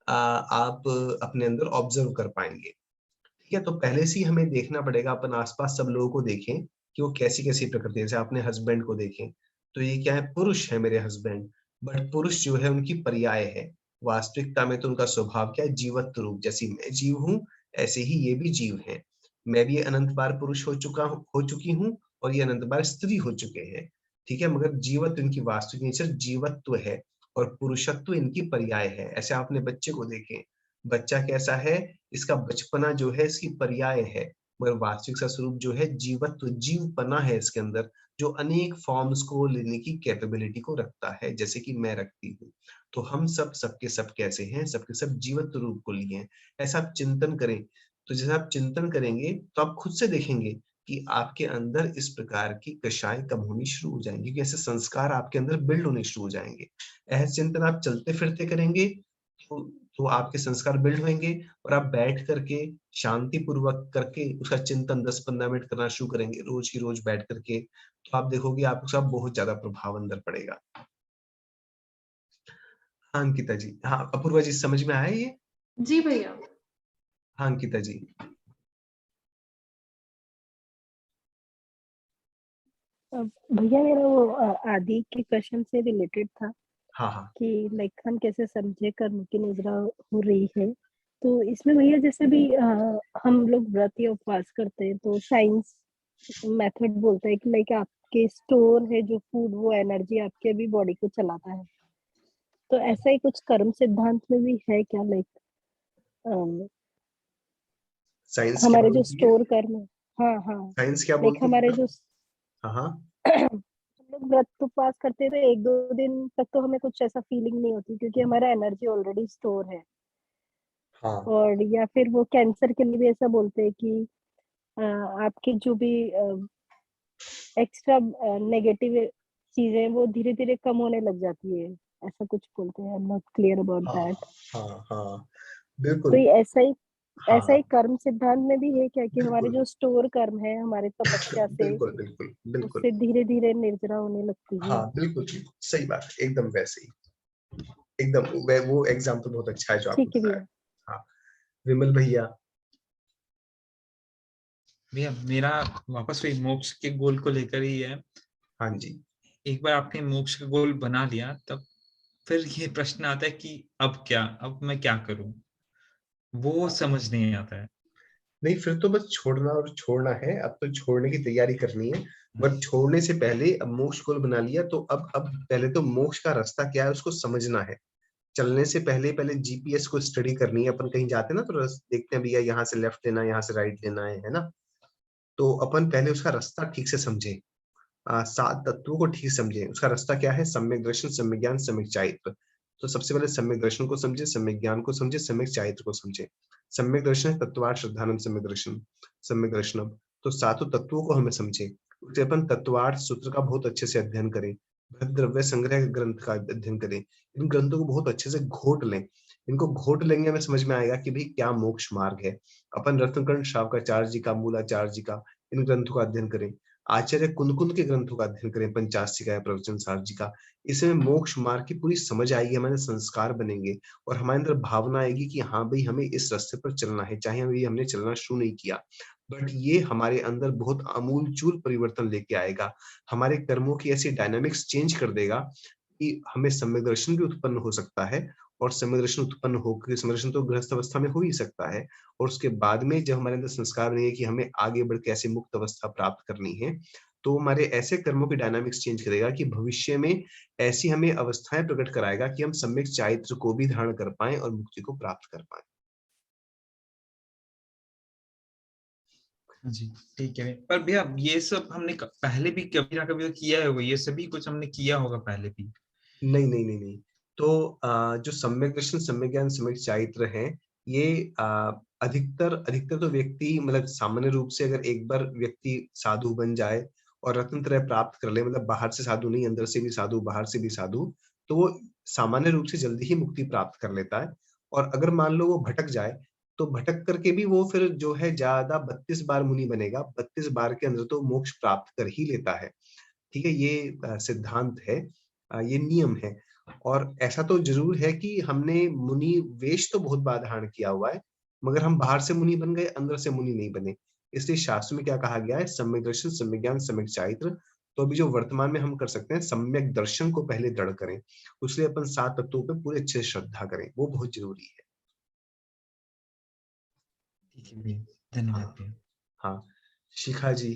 आप अपने अंदर ऑब्जर्व कर पाएंगे। ठीक ठीक है, तो पहले से ही हमें देखना पड़ेगा, अपन आसपास सब लोगों को देखें कि वो कैसी कैसी प्रकृति है। जैसे आपने हस्बैंड को देखें, तो ये क्या है, पुरुष है मेरे हस्बैंड, बट पुरुष जो है उनकी पर्याय है। वास्तविकता में तो उनका स्वभाव क्या है, जीवत्व रूप। जैसी मैं जीव हूँ ऐसे ही ये भी जीव हैं। मैं भी अनंत बार पुरुष हो चुकी हूँ, और ये अनंत बार स्त्री हो चुके हैं। ठीक है, मगर जीवत्व इनकी वास्तविक नेचर जीवत्व है, और पुरुषत्व इनकी पर्याय है। ऐसे आपने बच्चे को देखें, बच्चा कैसा है, इसका बचपना जो है इसकी पर्याय है, मगर वास्तविक सा स्वरूप जो है जीवत्व, जीवपना है इसके अंदर, जो अनेक फॉर्म्स को लेने की कैपेबिलिटी को रखता है, जैसे कि मैं रखती हूँ। तो हम सब सबके सब कैसे हैं, सबके सब जीवत्व रूप को लिए हैं। ऐसा आप चिंतन करें, तो जैसे आप चिंतन करेंगे तो आप खुद से देखेंगे कि आपके अंदर इस प्रकार की कषाएं कम होनी शुरू हो जाएंगी, क्योंकि ऐसे संस्कार आपके अंदर बिल्ड होने शुरू हो जाएंगे। ऐसे चिंतन आप चलते फिरते करेंगे तो आपके संस्कार बिल्ड होंगे, और आप बैठ करके शांति पूर्वक करके उसका चिंतन 10-15 मिनट करना शुरू करेंगे रोज की रोज बैठ करके, तो आप देखोगे आपको सब बहुत ज्यादा प्रभाव अंदर पड़ेगा। हाँ अंकिता जी, हाँ अपूर्वा जी, समझ में आया ये? जी भैया। हाँ अंकिता जी। भैया मेरा वो आदि के क्वेश्चन से रिलेटेड था हाँ हाँ कि लाइक हम कैसे समझे कर्म की निद्रा हो रही है। तो इसमें भैया जैसे भी हम लोग व्रत या उपवास करते हैं, तो साइंस मेथड बोलता है कि लाइक आपके स्टोर है जो फूड, वो एनर्जी आपके भी बॉडी को चलाता है। तो ऐसा ही कुछ कर्म सिद्धांत में भी है क्या, लाइक साइंस क्या हमारे जो बोलती है? स्टोर कर्म है। हाँ हाँ, साइंस क्या लाइक बोलती हमारे है? जो हाँ हाँ हम लोग व्रत उपवास करते हैं तो 1-2 दिन तक तो हमें कुछ ऐसा फीलिंग नहीं होती, क्योंकि हमारा एनर्जी ऑलरेडी स्टोर है। हाँ और या फिर वो कैंसर के लिए भी ऐसा बोलते हैं कि आपकी जो भी एक्स्ट्रा नेगेटिव चीजें वो धीरे धीरे कम होने लग जाती है, ऐसा कुछ बोलते हैं। I am not clear about हाँ दैट। हाँ हाँ तो बिल्कुल। ये ऐसा हाँ ही कर्म सिद्धांत में भी है क्या कि हमारे बिल्कुल जो स्टोर कर्म है हमारे तपस्या से, बिल्कुल बिल्कुल बिल्कुल। उससे धीरे धीरे निर्जरा होने लगती है? हाँ बिल्कुल बिल्कुल, सही बात, एकदम वैसे ही, एकदम वो एग्जाम्पल बहुत अच्छा है जो आपने ठीक है बताया। भैया। हाँ विमल भैया। भैया मेरा वापस वही मोक्ष के गोल को लेकर ही है। हाँ जी। एक बार आपने मोक्ष का गोल बना लिया, तब फिर ये प्रश्न आता है कि अब क्या, अब मैं क्या करूं, वो समझ नहीं आता है। नहीं, फिर तो बस छोड़ना और छोड़ना है, अब तो छोड़ने की तैयारी करनी है। बट छोड़ने से पहले अब मोक्ष गोल बना लिया, तो अब पहले तो मोक्ष का रास्ता क्या है उसको समझना है। चलने से पहले पहले जीपीएस को स्टडी करनी है। अपन कहीं जाते हैं ना, तो देखते हैं भैया यहाँ से लेफ्ट लेना है, यहाँ से राइट लेना है ना। तो अपन पहले उसका रास्ता ठीक से समझे, 7 तत्वों को ठीक समझे। उसका रास्ता क्या है, सम्यक दर्शन, सम्यक ज्ञान, सम्यक चारित्र। तो सबसे पहले सम्यक दर्शन को समझे, सम्यक ज्ञान को समझे, सम्यक चारित्र को समझे। सम्यक दर्शन है तत्वार्थ श्रद्धानंद सम्यक दर्शन, सम्यक दर्शनम। तो सातों तत्वों को हमें समझे, उससे अपन तत्वार्थ सूत्र का बहुत अच्छे से अध्ययन करें, द्रव्य संग्रह ग्रंथ का अध्ययन करें। इन ग्रंथों को बहुत अच्छे से घोट लें। इनको घोट लेंगे, हमें समझ में आएगा कि भाई क्या मोक्ष मार्ग है। अपन रत्नकर्ण शावकाचार्य जी का, मूलाचार्य जी का, इन ग्रंथों का अध्ययन करें। आचार्य कुंद के ग्रंथों का अध्ययन करें, पंचाशिका या प्रवचन सार जी का। इसमें मोक्ष मार्ग की पूरी समझ आएगी, हमारे संस्कार बनेंगे, और हमारे अंदर भावना आएगी कि हाँ भाई हमें इस रास्ते पर चलना है, चाहे हमने चलना शुरू नहीं किया, बट ये हमारे अंदर बहुत आमूलचूल परिवर्तन लेके आएगा। हमारे कर्मों की ऐसी डायनामिक्स चेंज कर देगा कि हमें सम्यक दर्शन भी उत्पन्न हो सकता है। और सम्यक दर्शन उत्पन्न होकर, सम्यक दर्शन तो गृहस्थ अवस्था में हो ही सकता है, और उसके बाद में जब हमारे अंदर संस्कार बनेंगे कि हमें आगे बढ़ के ऐसे मुक्त अवस्था प्राप्त करनी है, तो हमारे ऐसे कर्मों की डायनामिक्स चेंज करेगा कि भविष्य में ऐसी हमें अवस्थाएं प्रकट कराएगा कि हम सम्यक चारित्र को भी धारण कर पाए और मुक्ति को प्राप्त कर पाए। जी ठीक है। पर भैया ये सब हमने पहले भी कभी ना कभी तो किया होगा, ये सभी कुछ हमने किया होगा पहले भी। नहीं नहीं नहीं नहीं। तो जो सम्यक दर्शन, सम्यक ज्ञान, सम्यक चारित्र है, ये अधिकतर अधिकतर तो व्यक्ति, मतलब सामान्य रूप से अगर एक बार व्यक्ति साधु बन जाए और रत्न त्रय प्राप्त कर ले, मतलब बाहर से साधु नहीं, अंदर से भी साधु, बाहर से भी साधु, तो वो सामान्य रूप से जल्दी ही मुक्ति प्राप्त कर लेता है। और अगर मान लो वो भटक जाए, तो भटक करके भी वो फिर जो है ज्यादा 32 बार मुनि बनेगा, 32 बार के अंदर तो मोक्ष प्राप्त कर ही लेता है। ठीक है, ये सिद्धांत है, ये नियम है। और ऐसा तो जरूर है कि हमने मुनि वेश तो बहुत बार धारण किया हुआ है, मगर हम बाहर से मुनि बन गए, अंदर से मुनि नहीं बने। इसलिए शास्त्र में क्या कहा गया है, सम्यक दर्शन, सम्यक ज्ञान, सम्यक चारित्र। तो अभी जो वर्तमान में हम कर सकते हैं, सम्यक दर्शन को पहले दृढ़ करें, उसलिए अपन 7 तत्वों पे पूरे अच्छे से श्रद्धा करें, वो बहुत जरूरी है। ठीक है भैया, धन्यवाद भैया। हाँ, शिखा जी।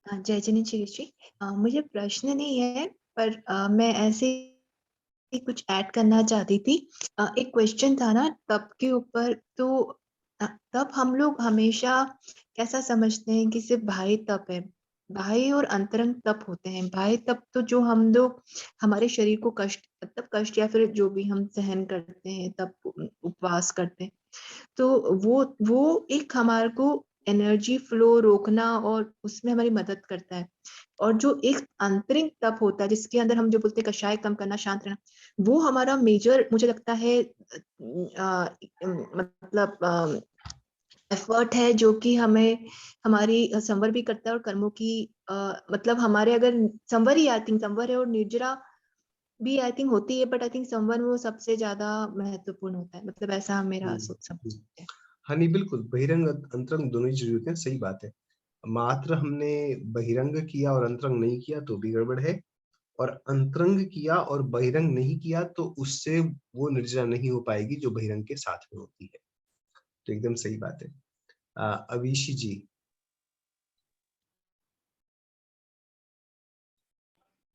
जय जनी जी। मुझे प्रश्न नहीं है, पर मैं ऐसे ही कुछ ऐड करना चाहती थी। एक क्वेश्चन था ना तप के ऊपर, तो तप हम लोग हमेशा कैसा समझते हैं कि सिर्फ बाह्य तप है, बाह्य और अंतरंग तप होते हैं। बाह्य तप तो जो हम लोग हमारे शरीर को कष्ट, मतलब कष्ट या फिर जो भी हम सहन करते हैं, तप उपवास करते हैं, तो वो एक हमारे को एनर्जी फ्लो रोकना और उसमें हमारी मदद करता है। और जो एक आंतरिक तप होता है जिसके अंदर हम जो बोलते हैं कषाय कम करना, शांत रहना, वो हमारा मेजर मुझे लगता है मतलब एफर्ट है, जो कि हमें हमारी संवर भी करता है और कर्मों की मतलब हमारे अगर संवर ही आई थिंक संवर है, और निर्जरा भी आई थिंक होती है, बट आई थिंक संवर वो सबसे ज्यादा महत्वपूर्ण होता है, मतलब ऐसा मेरा सोच समझ है। हाँ नहीं, बिल्कुल बहिरंग अंतरंग दोनों ही जरूरत है, सही बात है। मात्र हमने बहिरंग किया और अंतरंग नहीं किया तो भी गड़बड़ है, और अंतरंग किया और बहिरंग नहीं किया तो उससे वो निर्जरा नहीं हो पाएगी जो बहिरंग के साथ में होती है। तो एकदम सही बात है। अविशी जी।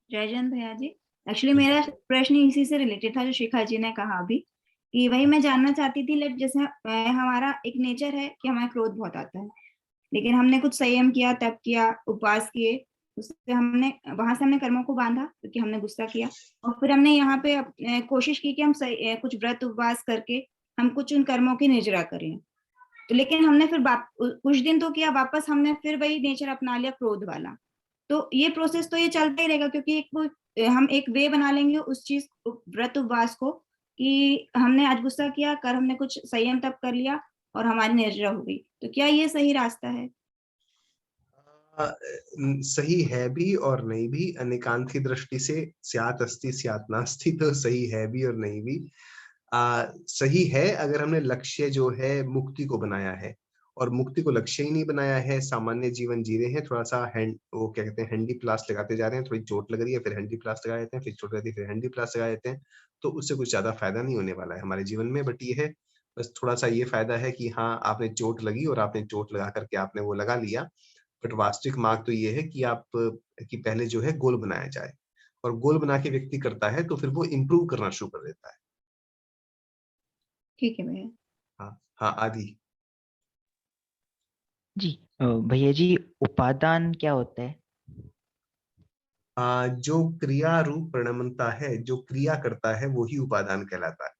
जय जैन भैया जी। एक्चुअली मेरा प्रश्न इसी से रिलेटेड था जो शिखा जी ने कहा अभी, कि वही मैं जानना चाहती थी। लाइक जैसे हमारा एक नेचर है कि हमारा क्रोध बहुत आता है, लेकिन हमने कुछ संयम किया, तप किया, उपवास किए, उससे हमने वहां से हमने कर्मों को बांधा क्योंकि हमने गुस्सा किया, और फिर हमने यहाँ पे कोशिश की कि हम कुछ व्रत उपवास करके हम कुछ उन कर्मों की निर्जरा करें। तो लेकिन हमने फिर कुछ दिन तो किया, वापस हमने फिर वही नेचर अपना लिया, क्रोध वाला। तो ये प्रोसेस तो ये चलता ही रहेगा, क्योंकि हम एक वे बना लेंगे उस चीज व्रत उपवास को, कि हमने आज गुस्सा किया, कर हमने कुछ संयम तप कर लिया और हमारी निर्जरा हो गई। तो क्या ये सही रास्ता है? सही है भी और नहीं भी। अनेकांत की दृष्टि से स्यात् अस्ति स्यात् नास्ति, तो सही है भी और नहीं भी। सही है अगर हमने लक्ष्य जो है मुक्ति को बनाया है, और मुक्ति को लक्ष्य ही नहीं बनाया है, सामान्य जीवन जी रहे हैं, थोड़ा सा वो क्या कहते हैं, हैंडी प्लास लगाते जा रहे हैं, थोड़ी चोट लग रही है, फिर हैंडी प्लास लगा देते हैं, फिर चोट लगती है, फिर हैंडी प्लास लगा देते हैं, तो उससे कुछ ज्यादा फायदा नहीं होने वाला है हमारे जीवन में। बट ये है, बस थोड़ा सा ये फायदा है कि हाँ, आपने चोट लगी और आपने चोट लगा करके आपने वो लगा लिया। बट वास्तविक मार्ग तो ये है कि आप कि पहले जो है गोल बनाया जाए, और गोल बना के व्यक्ति करता है तो फिर वो इम्प्रूव करना शुरू कर देता है। ठीक है भैया। हाँ हाँ, आदि जी। भैया जी, उपादान क्या होता है? जो क्रिया रूप परिणमता है, जो क्रिया करता है वो ही उपादान कहलाता है।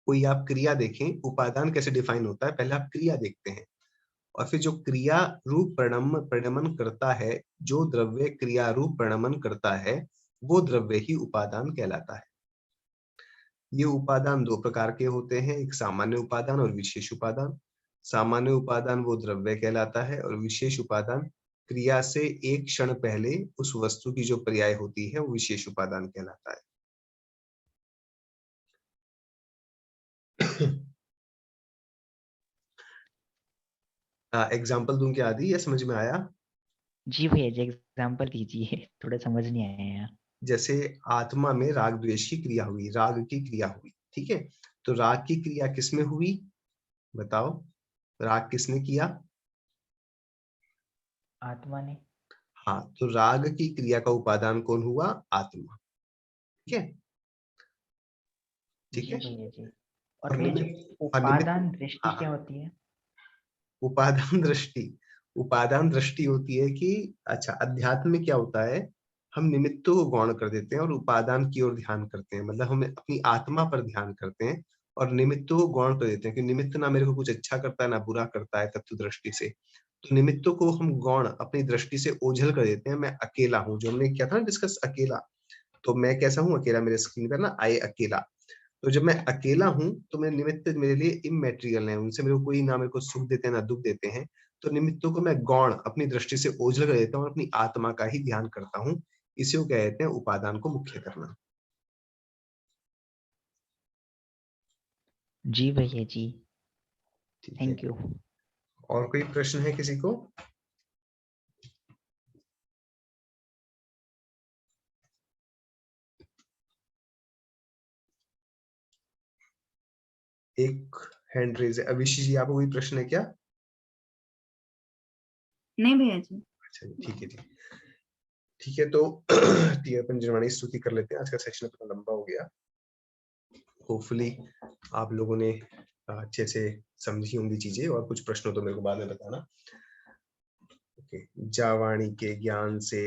कोई आप क्रिया देखें, उपादान कैसे डिफाइन होता है, पहले आप क्रिया देखते हैं, और फिर जो क्रिया रूप परिणमन करता है, जो द्रव्य क्रिया रूप परिणमन करता है, वो द्रव्य ही उपादान कहलाता है। ये उपादान 2 प्रकार के होते हैं, एक सामान्य उपादान और विशेष उपादान। सामान्य उपादान वो द्रव्य कहलाता है, और विशेष उपादान क्रिया से एक क्षण पहले उस वस्तु की जो पर्याय होती है वो विशेष उपादान कहलाता है। एग्जाम्पल दूं क्या आदि, या समझ में आया? जी भैया जी, एग्जाम्पल दीजिए, थोड़ा समझ नहीं आया यहाँ। जैसे आत्मा में राग द्वेष की क्रिया हुई, राग की क्रिया हुई, ठीक है, तो राग की क्रिया किसमें हुई, बताओ, राग किसने किया? आत्मा ने। हाँ, तो राग की क्रिया का उपादान कौन हुआ? आत्मा। ठीक है, ठीक जी है। भैया जी। और और भैया जी, निमित्त, उपादान दृष्टि हाँ, क्या होती है? उपादान दृष्टि, उपादान दृष्टि होती है कि अच्छा, अध्यात्म में क्या होता है, हम निमित्तों को गौण कर देते हैं और उपादान की ओर ध्यान करते हैं, मतलब हम अपनी आत्मा पर ध्यान करते हैं और निमित्तों को गौण कर देते हैं कि निमित्त ना मेरे को कुछ अच्छा करता है ना बुरा करता है तत्व दृष्टि से। तो निमित्तों को हम गौण अपनी दृष्टि से ओझल कर देते हैं। मैं अकेला हूँ, जो हमने किया था ना डिस्कस, अकेला, तो मैं कैसा हूँ अकेला, मेरे स्क्रीन पर ना आए अकेला। तो जब मैं अकेला हूँ तो मेरे निमित्त मेरे लिए इमैटेरियल है, उनसे मेरे को कोई ना मेरे को सुख देते हैं ना दुख देते हैं। तो निमित्तों को मैं गौण अपनी दृष्टि से ओझल कर देता हूँ और अपनी आत्मा का ही ध्यान करता हूँ। इसी को कहते हैं उपादान को मुख्य करना। जी भैया जी, ठीक है। Thank you. और कोई प्रश्न है किसी को? एक हैंड रेज है। अभिषेक जी, आपको कोई प्रश्न है क्या? नहीं भैया जी। अच्छा जी, ठीक है जी। ठीक है, तो ठीक है, अपन निर्वाणी स्तुति कर लेते हैं। आज का सेशन अपना लंबा हो गया। होपफुली आप लोगों ने अच्छे से समझी होंगी चीजें, और कुछ प्रश्न हो तो मेरे को बाद में बताना। ओके, जावाणी के ज्ञान से